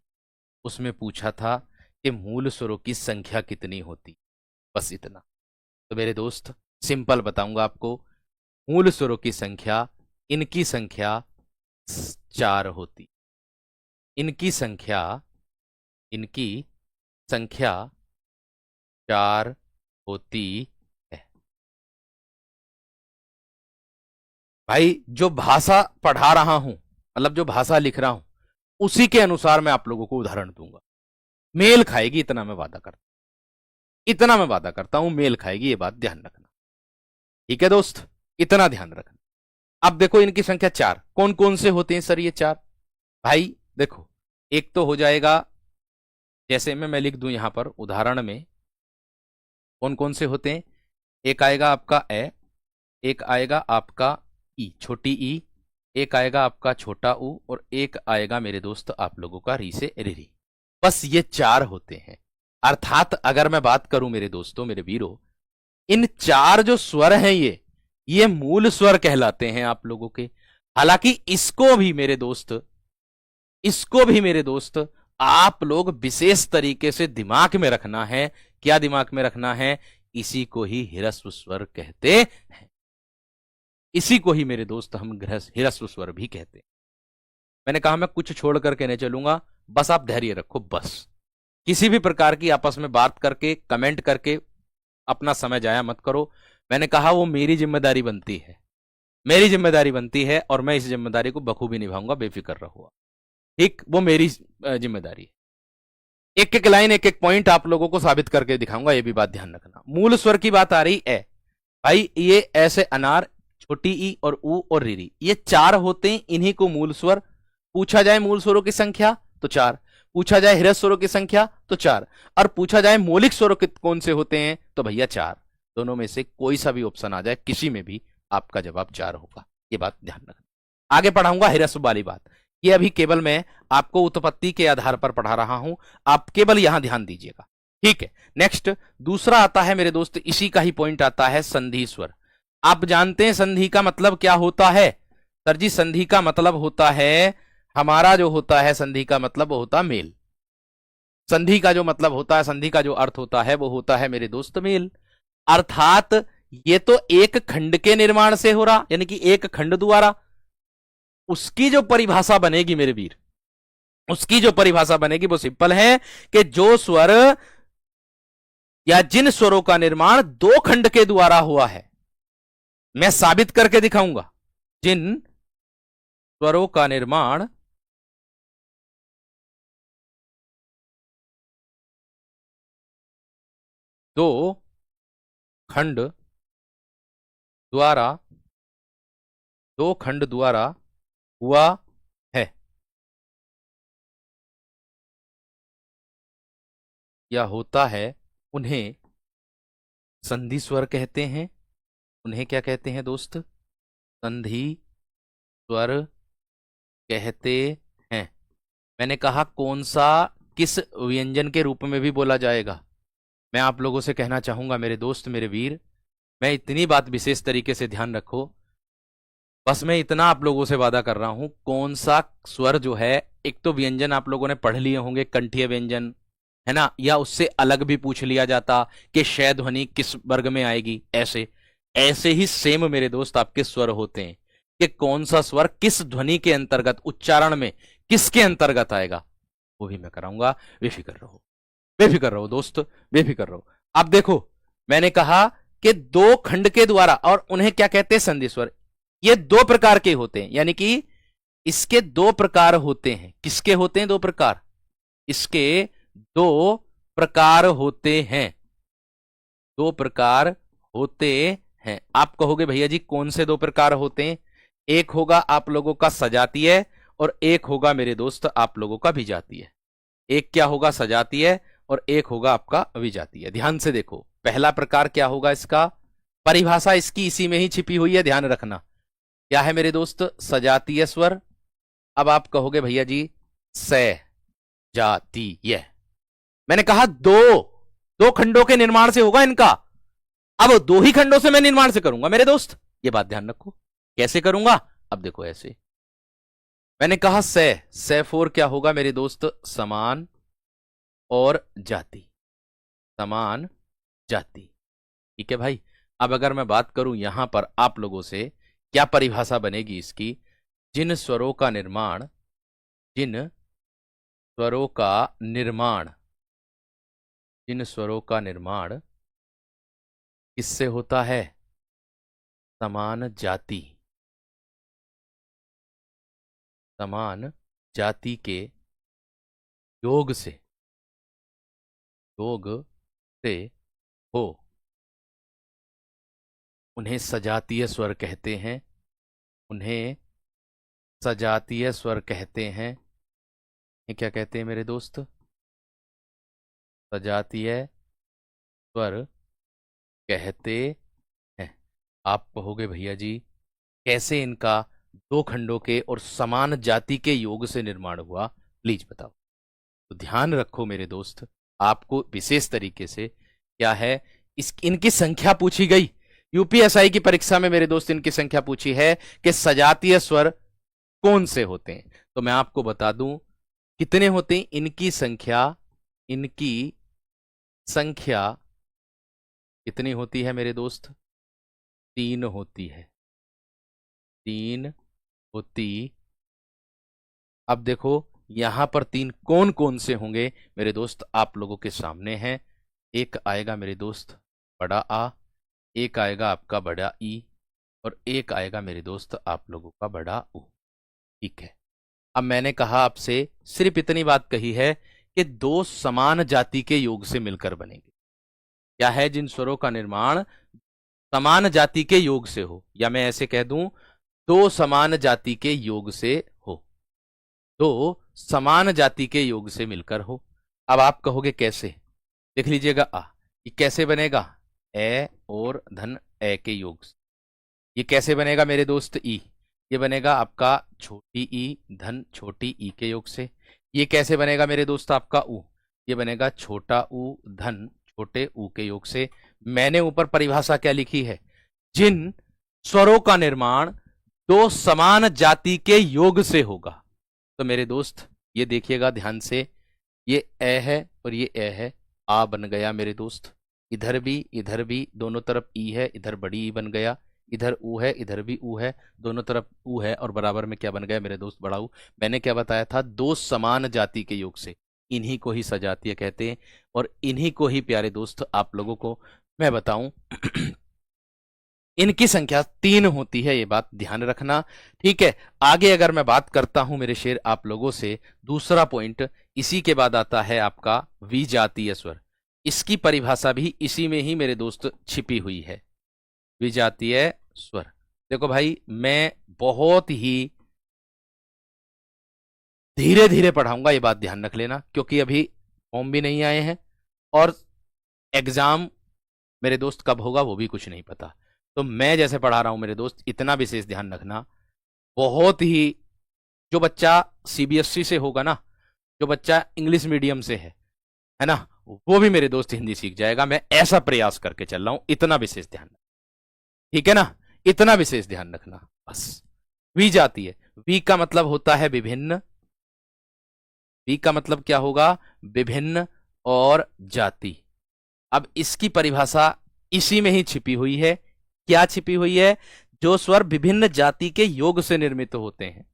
उसमें पूछा था कि मूल स्वरों की संख्या कितनी होती, बस इतना। तो मेरे दोस्त सिंपल बताऊंगा आपको, मूल स्वरों की संख्या, इनकी संख्या 4 होती, इनकी संख्या 4 होती है। भाई जो भाषा पढ़ा रहा हूं, मतलब जो भाषा लिख रहा हूं, उसी के अनुसार मैं आप लोगों को उदाहरण दूंगा, मेल खाएगी, इतना मैं वादा करता हूं, मेल खाएगी, ये बात ध्यान रखना, ठीक है दोस्त, इतना ध्यान रखना। अब देखो इनकी संख्या 4 कौन कौन से होते हैं सर ये 4? भाई देखो, एक तो हो जाएगा, जैसे मैं लिख दूं यहां पर उदाहरण में, कौन कौन से होते हैं, एक आएगा आपका ए, एक आएगा आपका ई, छोटी ई, एक आएगा आपका छोटा ऊ, और एक आएगा मेरे दोस्त आप लोगों का री से री। बस ये 4 होते हैं। अर्थात अगर मैं बात करूं मेरे दोस्तों, मेरे वीरों, इन 4 जो स्वर हैं ये मूल स्वर कहलाते हैं आप लोगों के। हालांकि इसको भी मेरे दोस्त आप लोग विशेष तरीके से दिमाग में रखना है। क्या दिमाग में रखना है? इसी को ही ह्रस्व स्वर कहते हैं, इसी को ही मेरे दोस्त हम ह्रस्व स्वर भी कहते हैं। मैंने कहा मैं कुछ छोड़ करके नहीं चलूंगा, बस आप धैर्य रखो, बस किसी भी प्रकार की आपस में बात करके, कमेंट करके अपना समय जाया मत करो। मैंने कहा वो मेरी जिम्मेदारी बनती है, और मैं इस जिम्मेदारी को बखूबी निभाऊंगा, बेफिक्र रहो, ठीक, वो मेरी जिम्मेदारी है। एक एक लाइन, एक एक पॉइंट आप लोगों को साबित करके दिखाऊंगा, ये भी बात ध्यान रखना। मूल स्वर की बात आ रही है भाई, ये ऐसे अनार, छोटी ई और ऊ और रीरी, ये 4 होते हैं, इन्हीं को मूल स्वर। पूछा जाए मूल स्वरों की संख्या तो 4, पूछा जाए ह्रस्व स्वरों की संख्या तो 4, और पूछा जाए मौलिक स्वरों कौन से होते हैं तो भैया 4। दोनों में से कोई सा भी ऑप्शन आ जाए, किसी में भी आपका जवाब 4 होगा, ये बात ध्यान रखना। आगे पढ़ाऊंगा ह्रस्व वाली बात, ये अभी केवल मैं आपको उत्पत्ति के आधार पर पढ़ा रहा हूं, आप केवल यहां ध्यान दीजिएगा, ठीक है। नेक्स्ट दूसरा आता है मेरे दोस्त, इसी का ही पॉइंट आता है संधि स्वर। आप जानते हैं संधि का मतलब क्या होता है? सर जी संधि का मतलब होता है, हमारा जो होता है संधि का मतलब होता मेल। संधि का जो मतलब होता है, संधि का जो अर्थ होता है वो होता है मेरे दोस्त मेल। अर्थात ये तो एक खंड के निर्माण से हो रहा, यानी कि एक खंड द्वारा, उसकी जो परिभाषा बनेगी मेरे वीर, उसकी जो परिभाषा बनेगी वो सिंपल है कि जो स्वर या जिन स्वरों का निर्माण 2 खंड के द्वारा हुआ है, मैं साबित करके दिखाऊंगा। जिन स्वरों का निर्माण 2 खंड द्वारा हुआ है या होता है, उन्हें संधि स्वर कहते हैं। उन्हें क्या कहते हैं दोस्त? संधि स्वर कहते हैं। मैंने कहा कौन सा, किस व्यंजन के रूप में भी बोला जाएगा, मैं आप लोगों से कहना चाहूंगा मेरे दोस्त, मेरे वीर, मैं इतनी बात विशेष तरीके से ध्यान रखो, बस मैं इतना आप लोगों से वादा कर रहा हूं, कौन सा स्वर जो है, एक तो व्यंजन आप लोगों ने पढ़ लिए होंगे, कंठीय व्यंजन है ना, या उससे अलग भी पूछ लिया जाता कि शय ध्वनि किस वर्ग में आएगी, ऐसे ही सेम मेरे दोस्त आपके स्वर होते हैं कि कौन सा स्वर किस ध्वनि के अंतर्गत, उच्चारण में किसके अंतर्गत आएगा वो भी मैं कराऊंगा। बेफिक्र रहो, बेफिक्र रहो दोस्त, बेफिक्र रहो। अब देखो, मैंने कहा कि दो खंड के द्वारा, और उन्हें क्या कहते हैं, संधि स्वर। ये दो प्रकार के होते हैं, यानी कि इसके दो प्रकार होते हैं। किसके होते हैं दो प्रकार? इसके दो प्रकार होते हैं, दो प्रकार होते हैं। आप कहोगे भैया जी कौन से दो प्रकार होते हैं? एक होगा आप लोगों का सजातीय और एक होगा मेरे दोस्त आप लोगों का विजातीय। एक क्या होगा सजातीय और एक होगा आपका विजातीय। ध्यान से देखो, पहला प्रकार क्या होगा इसका, परिभाषा इसकी इसी में ही छिपी हुई है, ध्यान रखना। क्या है मेरे दोस्त? सजातीय स्वर। अब आप कहोगे भैया जी सजातीय, मैंने कहा दो खंडों के निर्माण से होगा इनका। अब दो ही खंडों से मैं निर्माण से करूंगा मेरे दोस्त, ये बात ध्यान रखो। कैसे करूंगा? अब देखो ऐसे, मैंने कहा से फोर क्या होगा मेरे दोस्त? समान और जाति, समान जाति। ठीक है भाई। अब अगर मैं बात करूं यहां पर आप लोगों से, क्या परिभाषा बनेगी इसकी? जिन स्वरों का निर्माण, जिन स्वरों का निर्माण, जिन स्वरों का निर्माण किससे होता है? समान जाति, समान जाति के योग से, योग से हो, उन्हें सजातीय स्वर कहते हैं, उन्हें सजातीय स्वर कहते हैं। ये क्या कहते हैं मेरे दोस्त? सजातीय स्वर कहते हैं। आप कहोगे भैया जी कैसे इनका दो खंडों के और समान जाति के योग से निर्माण हुआ, प्लीज बताओ। तो ध्यान रखो मेरे दोस्त, आपको विशेष तरीके से क्या है, इनकी संख्या पूछी गई यूपीएसआई की परीक्षा में मेरे दोस्त। इनकी संख्या पूछी है कि सजातीय स्वर कौन से होते हैं, तो मैं आपको बता दूं कितने होते हैं। इनकी संख्या कितनी होती है मेरे दोस्त? 3 होती है, 3 होती। अब देखो यहां पर 3 कौन कौन से होंगे मेरे दोस्त, आप लोगों के सामने हैं। एक आएगा मेरे दोस्त बड़ा आ, एक आएगा आपका बड़ा ई, और एक आएगा मेरे दोस्त आप लोगों का बड़ा उ। ठीक है। अब मैंने कहा आपसे, सिर्फ इतनी बात कही है कि दो समान जाति के योग से मिलकर बनेंगे। क्या है? जिन स्वरों का निर्माण समान जाति के योग से हो, या मैं ऐसे कह दूं दो समान जाति के योग से हो, दो समान जाति के योग से मिलकर हो। अब आप कहोगे कैसे? देख लीजिएगा आ, ये कैसे बनेगा? ए और धन ए के योग से। ये कैसे बनेगा मेरे दोस्त? ई, ये बनेगा आपका छोटी ई धन छोटी ई के योग से। ये कैसे बनेगा मेरे दोस्त? आपका उ, ये बनेगा छोटा उ धन छोटे उ के योग से। मैंने ऊपर परिभाषा क्या लिखी है? जिन स्वरों का निर्माण दो समान जाति के योग से होगा। तो मेरे दोस्त ये देखिएगा ध्यान से, ये ए है और ये ए है, आ बन गया मेरे दोस्त। इधर भी दोनों तरफ ई है, इधर बड़ी ई बन गया। इधर ऊ है, इधर भी ऊ है, दोनों तरफ ऊ है, और बराबर में क्या बन गया मेरे दोस्त? बड़ा ऊ। मैंने क्या बताया था? दो समान जाति के योग से, इन्हीं को ही सजातीय कहते हैं। और इन्हीं को ही प्यारे दोस्त आप लोगों को मैं बताऊं इनकी संख्या 3 होती है, ये बात ध्यान रखना। ठीक है। आगे अगर मैं बात करता हूं मेरे शेर आप लोगों से, दूसरा पॉइंट इसी के बाद आता है आपका विजातीय स्वर। इसकी परिभाषा भी इसी में ही मेरे दोस्त छिपी हुई है, विजातीय स्वर। देखो भाई मैं बहुत ही धीरे धीरे पढ़ाऊंगा, ये बात ध्यान रख लेना, क्योंकि अभी फॉर्म भी नहीं आए हैं और एग्जाम मेरे दोस्त कब होगा वो भी कुछ नहीं पता। तो मैं जैसे पढ़ा रहा हूं मेरे दोस्त, इतना विशेष ध्यान रखना। बहुत ही, जो बच्चा सीबीएसई से होगा ना, जो बच्चा इंग्लिश मीडियम से है ना, वो भी मेरे दोस्त हिंदी सीख जाएगा। मैं ऐसा प्रयास करके चल रहा हूं, इतना विशेष ध्यान। ठीक है ना, इतना विशेष ध्यान रखना बस। वी जाती है, वी का मतलब होता है विभिन्न, वी का मतलब क्या होगा? विभिन्न और जाति। अब इसकी परिभाषा इसी में ही छिपी हुई है। क्या छिपी हुई है? जो स्वर विभिन्न जाति के योग से निर्मित होते हैं,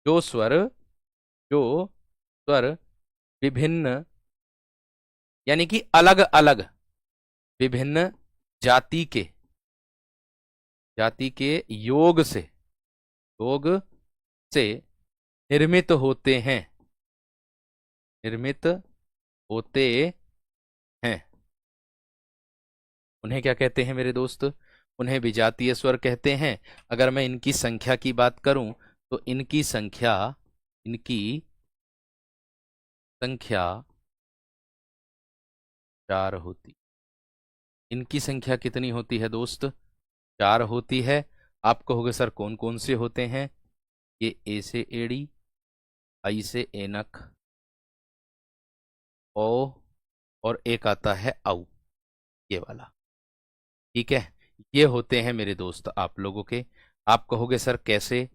जो स्वर जो स्वर विभिन्न यानी कि अलग अलग विभिन्न जाति के योग से निर्मित होते हैं, निर्मित होते हैं। उन्हें क्या कहते हैं मेरे दोस्त? उन्हें विजातीय स्वर कहते हैं। अगर मैं इनकी संख्या की बात करूं तो इनकी संख्या 4 होती। इनकी संख्या कितनी होती है दोस्त? 4 होती है। आप कहोगे सर कौन कौन से होते हैं? ये ए से एड़ी, आई से एनक, ओ, और एक आता है औ, ये वाला। ठीक है, ये होते हैं मेरे दोस्त आप लोगों के। आप कहोगे सर कैसे?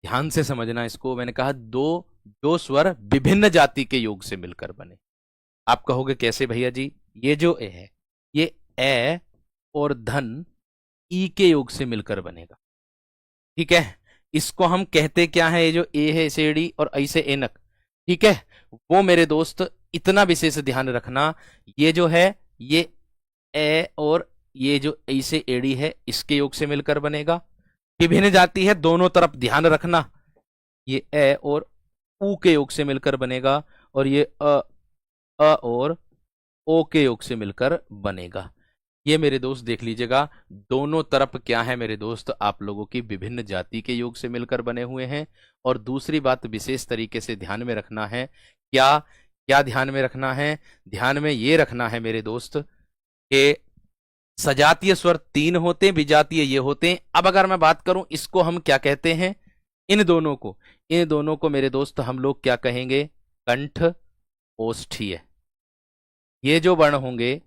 ध्यान से समझना इसको। मैंने कहा दो स्वर विभिन्न जाति के योग से मिलकर बने। आप कहोगे कैसे भैया जी? ये जो ए है, ये ए और धन ई के योग से मिलकर बनेगा। ठीक है, इसको हम कहते क्या है? ये जो ए है सेड़ी और ऐ से एनक, ठीक है, वो मेरे दोस्त इतना विशेष ध्यान रखना, ये जो है ये ए और ये जो ऐ से एड़ी है इसके योग से मिलकर बनेगा। विभिन्न जाति है, दोनों तरफ ध्यान रखना, ये ए और ऊ के योग से मिलकर बनेगा, और ये अ और ओ के योग से मिलकर बनेगा। ये मेरे दोस्त देख लीजिएगा, दोनों तरफ क्या है मेरे दोस्त? आप लोगों की विभिन्न जाति के योग से मिलकर बने हुए हैं। और दूसरी बात विशेष तरीके से ध्यान में रखना है, क्या क्या ध्यान में रखना है? ध्यान में ये रखना है मेरे दोस्त कि सजातीय स्वर 3 होते हैं, विजातीय ये होते हैं। अब अगर मैं बात करूं इसको हम क्या कहते हैं? इन दोनों को मेरे दोस्त हम लोग क्या कहेंगे? कंठ ओष्ठीय। ये जो वर्ण होंगे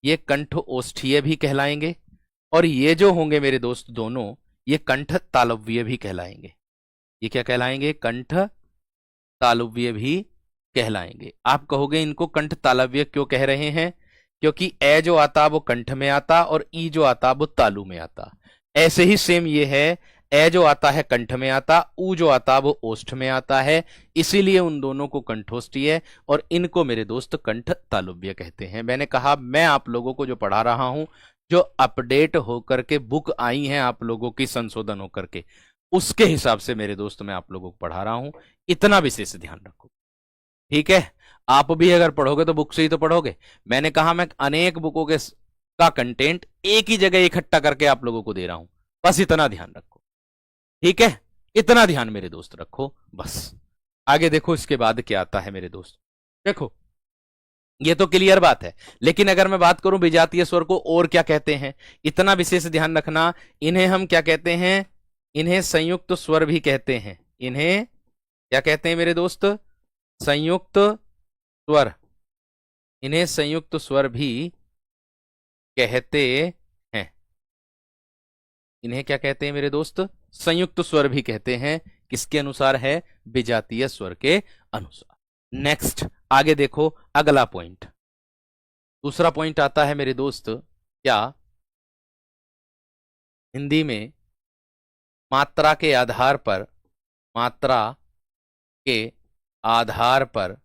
ये कंठ ओष्ठीय भी कहलाएंगे, और ये जो होंगे मेरे दोस्त दोनों, ये कंठ तालव्य भी कहलाएंगे। ये क्या कहलाएंगे? कंठ तालव्य भी कहलाएंगे। आप कहोगे इनको कंठ तालव्य क्यों कह रहे हैं? क्योंकि ए जो आता वो कंठ में आता और ई जो आता वो तालु में आता। ऐसे ही सेम ये है, ए जो आता है कंठ में आता, ऊ जो आता वो ओष्ठ में आता है, इसीलिए उन दोनों को कंठोष्ठीय और इनको मेरे दोस्त कंठ तालुव्य कहते हैं। मैंने कहा मैं आप लोगों को जो पढ़ा रहा हूं, जो अपडेट होकर के बुक आई हैं आप लोगों की संशोधन होकर के, उसके हिसाब से मेरे दोस्त मैं आप लोगों को पढ़ा रहा हूं। इतना विशेष ध्यान रखो, ठीक है? आप भी अगर पढ़ोगे तो बुक से ही तो पढ़ोगे। मैंने कहा मैं अनेक बुकों के का कंटेंट एक ही जगह इकट्ठा करके आप लोगों को दे रहा हूं, बस इतना ध्यान रखो, ठीक है? इतना ध्यान मेरे दोस्त रखो बस। आगे देखो इसके बाद क्या आता है मेरे दोस्त। देखो ये तो क्लियर बात है, लेकिन अगर मैं बात करूं विजातीय स्वर को और क्या कहते हैं, इतना विशेष ध्यान रखना। इन्हें हम क्या कहते हैं? इन्हें संयुक्त स्वर भी कहते हैं। इन्हें क्या कहते हैं मेरे दोस्त? संयुक्त स्वर। इन्हें संयुक्त स्वर भी कहते हैं। इन्हें क्या कहते हैं मेरे दोस्त? संयुक्त स्वर भी कहते हैं। किसके अनुसार है? विजातीय स्वर के अनुसार। नेक्स्ट आगे देखो अगला पॉइंट। दूसरा पॉइंट आता है मेरे दोस्त, क्या हिंदी में मात्रा के आधार पर, मात्रा के आधार पर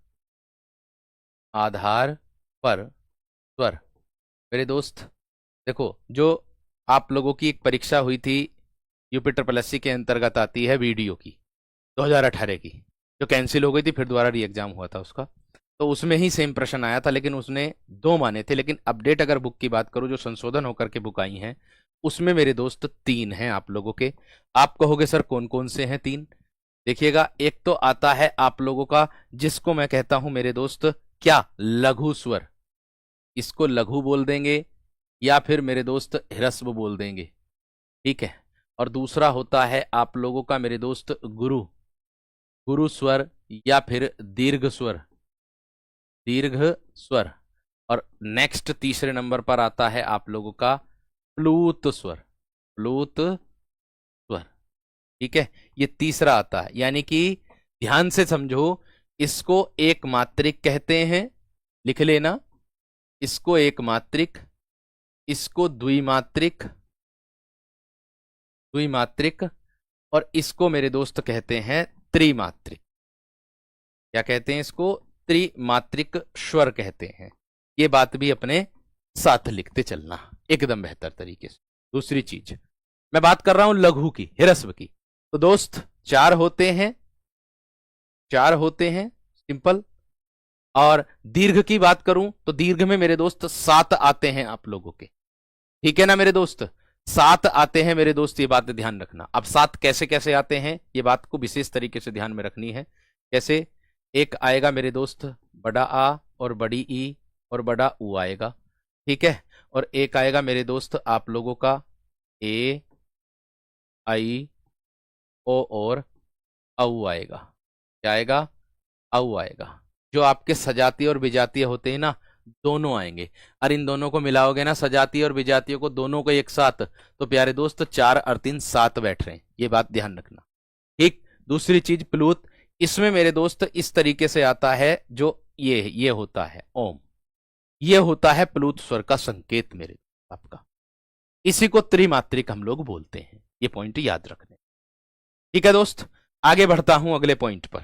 स्वर। मेरे दोस्त देखो, जो आप लोगों की एक परीक्षा हुई थी यूपी ट्रिपल के अंतर्गत आती है वीडियो की 2018 की, जो कैंसिल हो गई थी, फिर दोबारा री एग्जाम हुआ था उसका, तो उसमें ही सेम प्रश्न आया था, लेकिन उसने 2 माने थे। लेकिन अपडेट अगर बुक की बात करूं, जो संशोधन होकर के बुक आई हैं, उसमें मेरे दोस्त 3 हैं आप लोगों के। आप कहोगे सर कौन कौन से हैं 3? देखिएगा, एक तो आता है आप लोगों का जिसको मैं कहता हूं मेरे दोस्त क्या? लघु स्वर। इसको लघु बोल देंगे या फिर मेरे दोस्त ह्रस्व बोल देंगे, ठीक है? और दूसरा होता है आप लोगों का मेरे दोस्त गुरु स्वर या फिर दीर्घ स्वर। और नेक्स्ट तीसरे नंबर पर आता है आप लोगों का प्लूत स्वर, ठीक है? ये तीसरा आता है, यानी कि ध्यान से समझो, इसको एक मात्रिक कहते हैं, लिख लेना, इसको एक मात्रिक, इसको द्विमात्रिक, और इसको मेरे दोस्त कहते हैं त्रिमात्रिक। क्या कहते हैं इसको, त्रिमात्रिक स्वर कहते हैं। ये बात भी अपने साथ लिखते चलना एकदम बेहतर तरीके से। दूसरी चीज मैं बात कर रहा हूं लघु की, ह्रस्व की। तो दोस्त चार होते हैं, चार होते हैं सिंपल। और दीर्घ की बात करूं तो दीर्घ में मेरे दोस्त 7 आते हैं आप लोगों के, ठीक है ना मेरे दोस्त, 7 आते हैं मेरे दोस्त, ये बात ध्यान रखना। अब 7 कैसे कैसे आते हैं ये बात को विशेष तरीके से ध्यान में रखनी है। कैसे, एक आएगा मेरे दोस्त बड़ा आ और बड़ी ई और बड़ा ऊ आएगा, ठीक है। और एक आएगा मेरे दोस्त आप लोगों का ए आई ओ और औ आएगा। क्या आएगा, औ आएगा। जो आपके सजातीय और विजातीय होते हैं ना, दोनों आएंगे। और इन दोनों को मिलाओगे ना, सजातीय और विजातीय को, दोनों को एक साथ, तो प्यारे दोस्त 4 और 3 7 बैठ रहे हैं, ये बात ध्यान रखना, ठीक। दूसरी चीज प्लूत, इसमें मेरे दोस्त इस तरीके से आता है, जो ये होता है ओम, ये होता है प्लूत स्वर का संकेत मेरे आपका। इसी को त्रिमात्रिक हम लोग बोलते हैं, ये पॉइंट याद रखने, ठीक है दोस्त। आगे बढ़ता हूं अगले पॉइंट पर।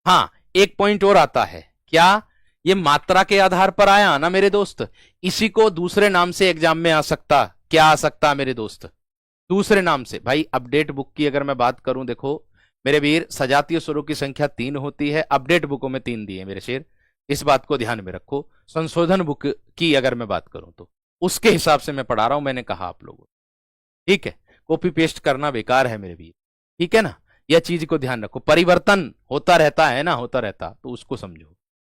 हाँ, एक पॉइंट और आता है, क्या, ये मात्रा के आधार पर आया ना मेरे दोस्त, इसी को दूसरे नाम से एग्जाम में आ सकता, क्या आ सकता मेरे दोस्त, दूसरे नाम से। भाई अपडेट बुक की अगर मैं बात करूं, देखो मेरे वीर, सजातीय स्वरों की संख्या 3 होती है, अपडेट बुकों में 3 दिए मेरे शेर, इस बात को ध्यान में रखो। संशोधन बुक की अगर मैं बात करूं तो उसके हिसाब से मैं पढ़ा रहा हूं, मैंने कहा आप लोगों, ठीक है। कॉपी पेस्ट करना बेकार है मेरे वीर, ठीक है ना, यह चीज को ध्यान रखो, परिवर्तन होता रहता है ना, होता रहता, तो उसको समझो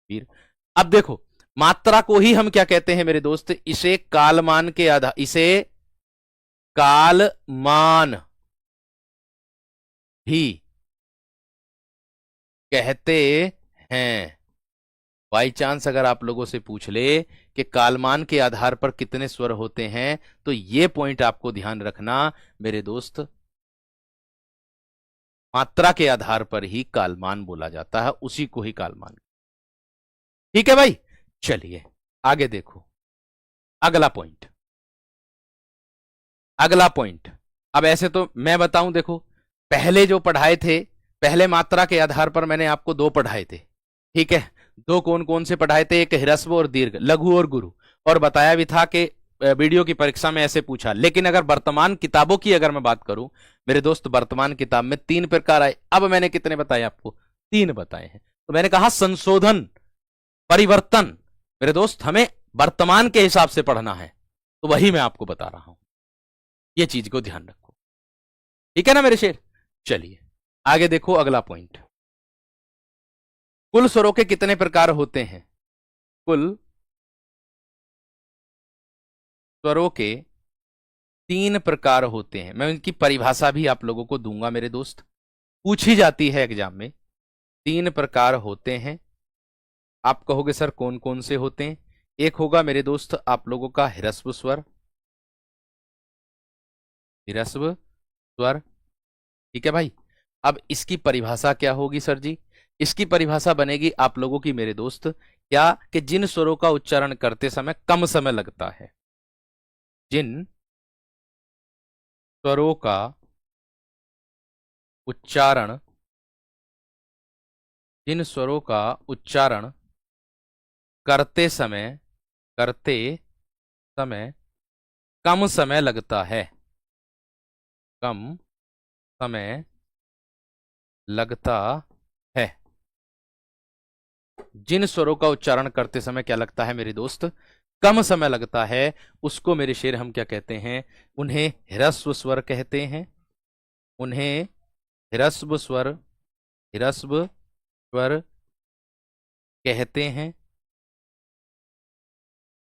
वीर। अब देखो मात्रा को ही हम क्या कहते हैं मेरे दोस्त, इसे कालमान के आधार, इसे कालमान भी कहते हैं। बाई चांस अगर आप लोगों से पूछ ले कि कालमान के आधार पर कितने स्वर होते हैं, तो ये पॉइंट आपको ध्यान रखना मेरे दोस्त, मात्रा के आधार पर ही कालमान बोला जाता है, उसी को ही कालमान, ठीक है भाई। चलिए आगे देखो, अगला पॉइंट, अगला पॉइंट। अब ऐसे तो मैं बताऊं, देखो पहले जो पढ़ाए थे, पहले मात्रा के आधार पर मैंने आपको 2 पढ़ाए थे, ठीक है। 2 कौन कौन से पढ़ाए थे, एक ह्रस्व और दीर्घ, लघु और गुरु, और बताया भी था कि वीडियो की परीक्षा में ऐसे पूछा। लेकिन अगर वर्तमान किताबों की अगर मैं बात करूं मेरे दोस्त, वर्तमान किताब में 3 प्रकार आए। अब मैंने कितने बताए आपको, 3 बताए हैं। तो मैंने कहा संशोधन, परिवर्तन मेरे दोस्त हमें वर्तमान के हिसाब से पढ़ना है, तो वही मैं आपको बता रहा हूं, ये चीज को ध्यान रखो, ठीक है ना मेरे शेर। चलिए आगे देखो अगला पॉइंट, कुल स्वरों के कितने प्रकार होते हैं, कुल स्वरों के 3 प्रकार होते हैं। मैं उनकी परिभाषा भी आप लोगों को दूंगा मेरे दोस्त, पूछी जाती है एग्जाम में। 3 प्रकार होते हैं, आप कहोगे सर कौन कौन से होते हैं। एक होगा मेरे दोस्त आप लोगों का ह्रस्व स्वर, ह्रस्व स्वर, ठीक है भाई। अब इसकी परिभाषा क्या होगी सर जी, इसकी परिभाषा बनेगी आप लोगों की मेरे दोस्त, क्या, कि जिन स्वरों का उच्चारण करते समय कम समय लगता है, जिन स्वरों का उच्चारण, जिन स्वरों का उच्चारण करते समय, करते समय कम समय लगता है, कम समय लगता है, जिन स्वरों का उच्चारण करते समय क्या लगता है मेरे दोस्त, कम समय लगता है, उसको मेरे शेर हम क्या कहते हैं, उन्हें ह्रस्व स्वर कहते हैं, उन्हें ह्रस्व स्वर, ह्रस्व स्वर कहते हैं।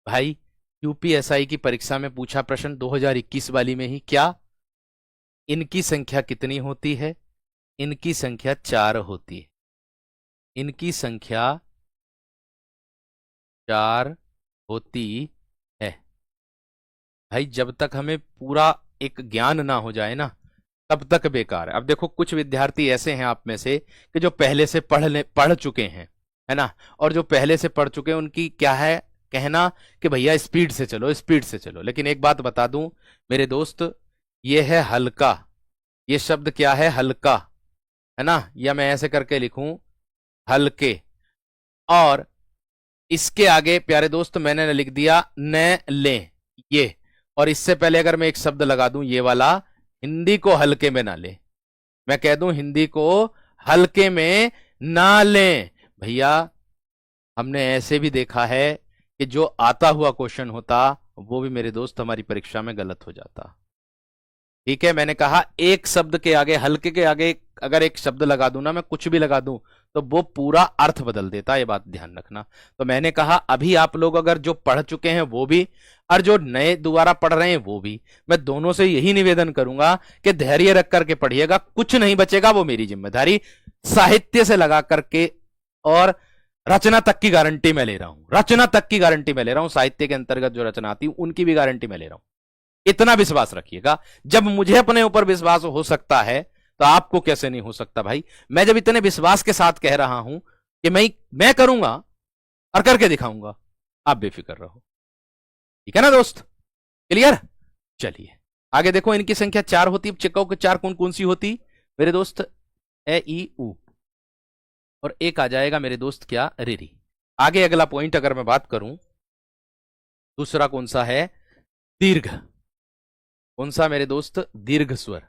भाई यूपीएसआई की परीक्षा में पूछा प्रश्न 2021 वाली में ही, क्या, इनकी संख्या कितनी होती है, इनकी संख्या 4 होती है, इनकी संख्या 4 होती है। भाई जब तक हमें पूरा एक ज्ञान ना हो जाए ना, तब तक बेकार है। अब देखो कुछ विद्यार्थी ऐसे हैं आप में से कि जो पहले से पढ़ चुके हैं, है ना, और जो पहले से पढ़ चुके हैं उनकी क्या है कहना कि भैया स्पीड से चलो, स्पीड से चलो। लेकिन एक बात बता दूं मेरे दोस्त, ये है हल्का, ये शब्द क्या है, हल्का, है ना, या मैं ऐसे करके लिखूं हल्के, और इसके आगे प्यारे दोस्त मैंने लिख दिया न लें, ये। और इससे पहले अगर मैं एक शब्द लगा दूं ये वाला, हिंदी को हल्के में ना लें, मैं कह दूं हिंदी को हल्के में ना लें। भैया हमने ऐसे भी देखा है कि जो आता हुआ क्वेश्चन होता वो भी मेरे दोस्त हमारी परीक्षा में गलत हो जाता। ठीक है, मैंने कहा एक शब्द के आगे, हल्के के आगे अगर एक शब्द लगा दूं ना, मैं कुछ भी लगा दूं तो वो पूरा अर्थ बदल देता है, ये बात ध्यान रखना। तो मैंने कहा अभी आप लोग अगर जो पढ़ चुके हैं वो भी, और जो नए दोबारा पढ़ रहे हैं वो भी, मैं दोनों से यही निवेदन करूंगा कि धैर्य रख करके पढ़िएगा, कुछ नहीं बचेगा, वो मेरी जिम्मेदारी। साहित्य से लगा करके और रचना तक की गारंटी मैं ले रहा हूं, रचना तक की गारंटी मैं ले रहा हूं, साहित्य के अंतर्गत जो रचना आती है उनकी भी गारंटी मैं ले रहा हूं। इतना विश्वास रखिएगा। जब मुझे अपने ऊपर विश्वास हो सकता है तो आपको कैसे नहीं हो सकता भाई। मैं जब इतने विश्वास के साथ कह रहा हूं कि मैं करूंगा और करके दिखाऊंगा, आप बेफिक्र रहो। ठीक है ना दोस्त, क्लियर। चलिए आगे देखो, इनकी संख्या 4 होती। चिक्काओं के 4 कौन कौन सी होती मेरे दोस्त? ए ई उ, और एक आ जाएगा मेरे दोस्त क्या? रेरी। आगे अगला पॉइंट अगर मैं बात करूं, दूसरा कौन सा है? दीर्घ। कौन सा मेरे दोस्त? दीर्घ स्वर।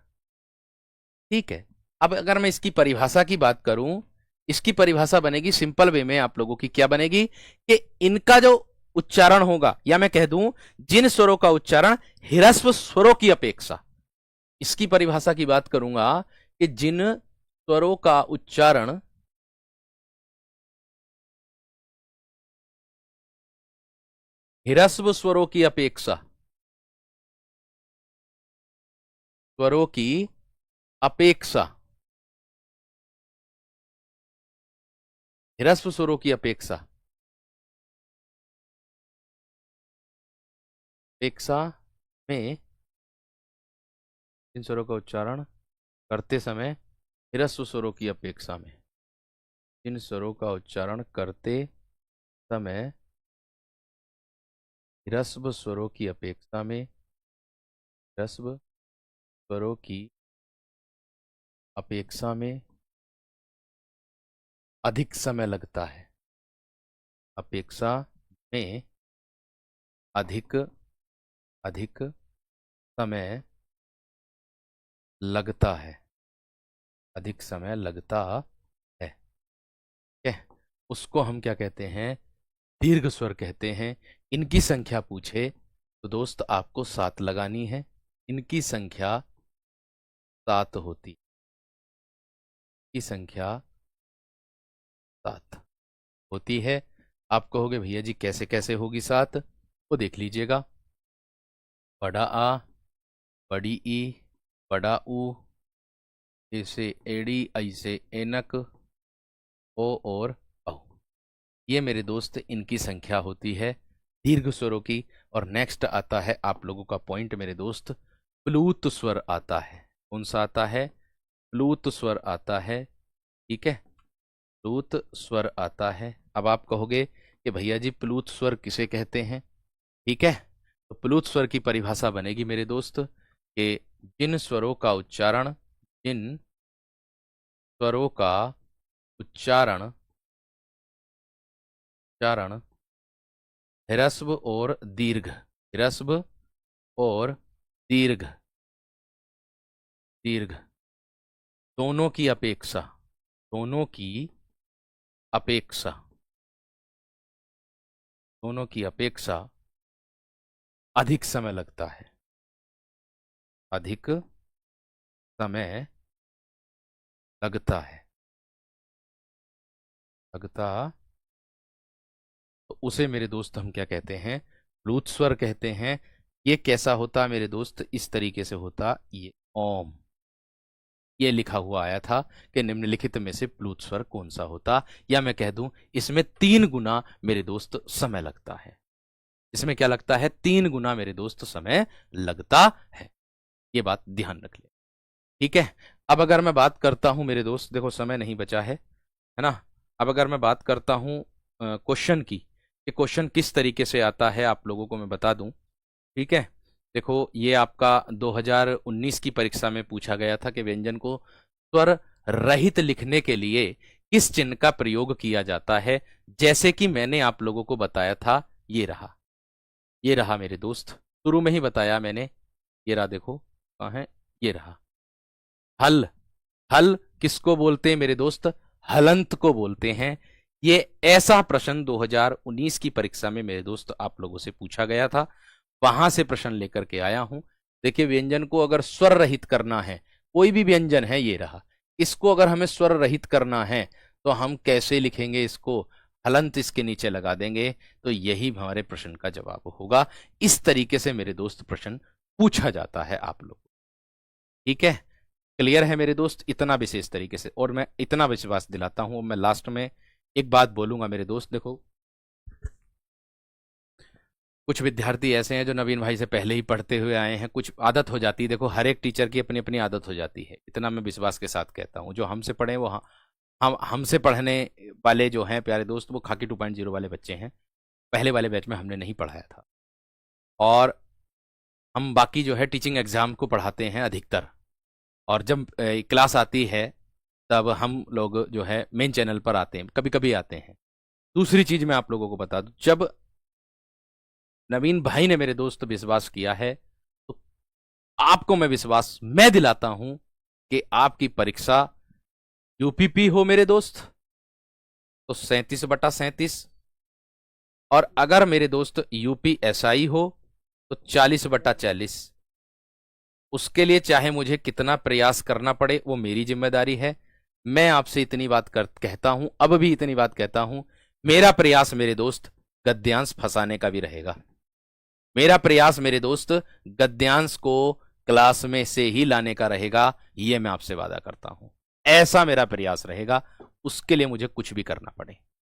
ठीक है, अब अगर मैं इसकी परिभाषा की बात करूं, इसकी परिभाषा बनेगी सिंपल वे में आप लोगों की। क्या बनेगी? कि इनका जो उच्चारण होगा, या मैं कह दूं जिन स्वरों का उच्चारण ह्रस्व स्वरों की अपेक्षा, इसकी परिभाषा की बात करूंगा कि जिन स्वरों का उच्चारण ह्रस्व स्वरों की अपेक्षा, स्वरों की अपेक्षा, ह्रस्व स्वरों की अपेक्षा, अपेक्षा में इन स्वरों का उच्चारण करते समय ह्रस्व स्वरों की अपेक्षा में, इन स्वरों का उच्चारण करते समय ह्रस्व स्वरों की अपेक्षा में, ह्रस्व स्वरों की अपेक्षा में अधिक समय लगता है, अपेक्षा में अधिक अधिक समय लगता है, अधिक समय लगता है। ठीक है, उसको हम क्या कहते हैं? दीर्घ स्वर कहते हैं। इनकी संख्या पूछे तो दोस्त आपको 7 लगानी है। इनकी संख्या 7 होती, की संख्या 7 होती है। आप कहोगे भैया जी कैसे कैसे होगी 7? वो देख लीजिएगा। बड़ा आ, बड़ी ई, बड़ा ऊ, ऐसे एड़ी, ऐसे एनक, ओ और औ। ये मेरे दोस्त इनकी संख्या होती है दीर्घ स्वरों की। और नेक्स्ट आता है आप लोगों का पॉइंट मेरे दोस्त, प्लूत स्वर आता है। कौन सा आता है? प्लूत स्वर आता है। ठीक है, प्लूत स्वर आता है। अब आप कहोगे कि भैया जी प्लूत स्वर किसे कहते हैं? ठीक है, तो प्लूत स्वर की परिभाषा बनेगी मेरे दोस्त कि जिन स्वरों का उच्चारण, जिन स्वरों का उच्चारण उच्चारण ह्रस्व और दीर्घ, ह्रस्व और दीर्घ, दीर्घ दोनों की अपेक्षा, दोनों की अपेक्षा, दोनों की अपेक्षा अधिक समय लगता है, अधिक समय लगता है, लगता, तो उसे मेरे दोस्त हम क्या कहते हैं? प्लूत स्वर कहते हैं। ये कैसा होता मेरे दोस्त? इस तरीके से होता, ये ओम। ये लिखा हुआ आया था कि निम्नलिखित में से प्लूत स्वर कौन सा होता, या मैं कह दूं इसमें 3 गुना मेरे दोस्त समय लगता है। इसमें क्या लगता है? 3 गुना मेरे दोस्त समय लगता है। ये बात ध्यान रख ले। ठीक है, अब अगर मैं बात करता हूं मेरे दोस्त, देखो समय नहीं बचा है ना। अब अगर मैं बात करता हूं क्वेश्चन की, कि क्वेश्चन किस तरीके से आता है आप लोगों को मैं बता दूं। ठीक है, देखो ये आपका 2019 की परीक्षा में पूछा गया था कि व्यंजन को स्वर रहित लिखने के लिए किस चिन्ह का प्रयोग किया जाता है? जैसे कि मैंने आप लोगों को बताया था, ये रहा मेरे दोस्त, शुरू में ही बताया मैंने, ये रहा, देखो कहाँ है, ये रहा। हल, हल किसको बोलते हैं मेरे दोस्त? हलंत को बोलते हैं। ये ऐसा प्रश्न 2019 की परीक्षा में मेरे दोस्त आप लोगों से पूछा गया था, वहां से प्रश्न लेकर के आया हूं। देखिए, व्यंजन को अगर स्वर रहित करना है, कोई भी व्यंजन है, ये रहा, इसको अगर हमें स्वर रहित करना है तो हम कैसे लिखेंगे इसको? हलंत इसके नीचे लगा देंगे, तो यही हमारे प्रश्न का जवाब होगा। इस तरीके से मेरे दोस्त प्रश्न पूछा जाता है आप लोग, ठीक है? क्लियर है मेरे दोस्त? इतना विशेष तरीके से, और मैं इतना विश्वास दिलाता हूं, मैं लास्ट में एक बात बोलूंगा मेरे दोस्त। देखो, कुछ विद्यार्थी ऐसे हैं जो नवीन भाई से पहले ही पढ़ते हुए आए हैं, कुछ आदत हो जाती है, देखो हर एक टीचर की अपनी अपनी आदत हो जाती है, इतना मैं विश्वास के साथ कहता हूं। जो हमसे पढ़े वो हम हमसे पढ़ने वाले जो हैं प्यारे दोस्त, वो खाकी 2.0 वाले बच्चे हैं। पहले वाले बैच में हमने नहीं पढ़ाया था, और हम बाकी जो है टीचिंग एग्जाम को पढ़ाते हैं अधिकतर, और जब क्लास आती है तब हम लोग जो है मेन चैनल पर आते हैं, कभी कभी आते हैं। दूसरी चीज मैं आप लोगों को बता दूं, जब नवीन भाई ने मेरे दोस्त विश्वास किया है, तो आपको मैं विश्वास मैं दिलाता हूं कि आपकी परीक्षा यूपीपी हो मेरे दोस्त तो 37/37, और अगर मेरे दोस्त यूपी एसआई हो तो 40/40। उसके लिए चाहे मुझे कितना प्रयास करना पड़े वो मेरी जिम्मेदारी है। मैं आपसे इतनी बात कहता हूं, अब भी इतनी बात कहता हूं, मेरा प्रयास मेरे दोस्त गद्यांश फंसाने का भी रहेगा। मेरा प्रयास मेरे दोस्त गद्यांश को क्लास में से ही लाने का रहेगा, ये मैं आपसे वादा करता हूं। ऐसा मेरा प्रयास रहेगा, उसके लिए मुझे कुछ भी करना पड़े।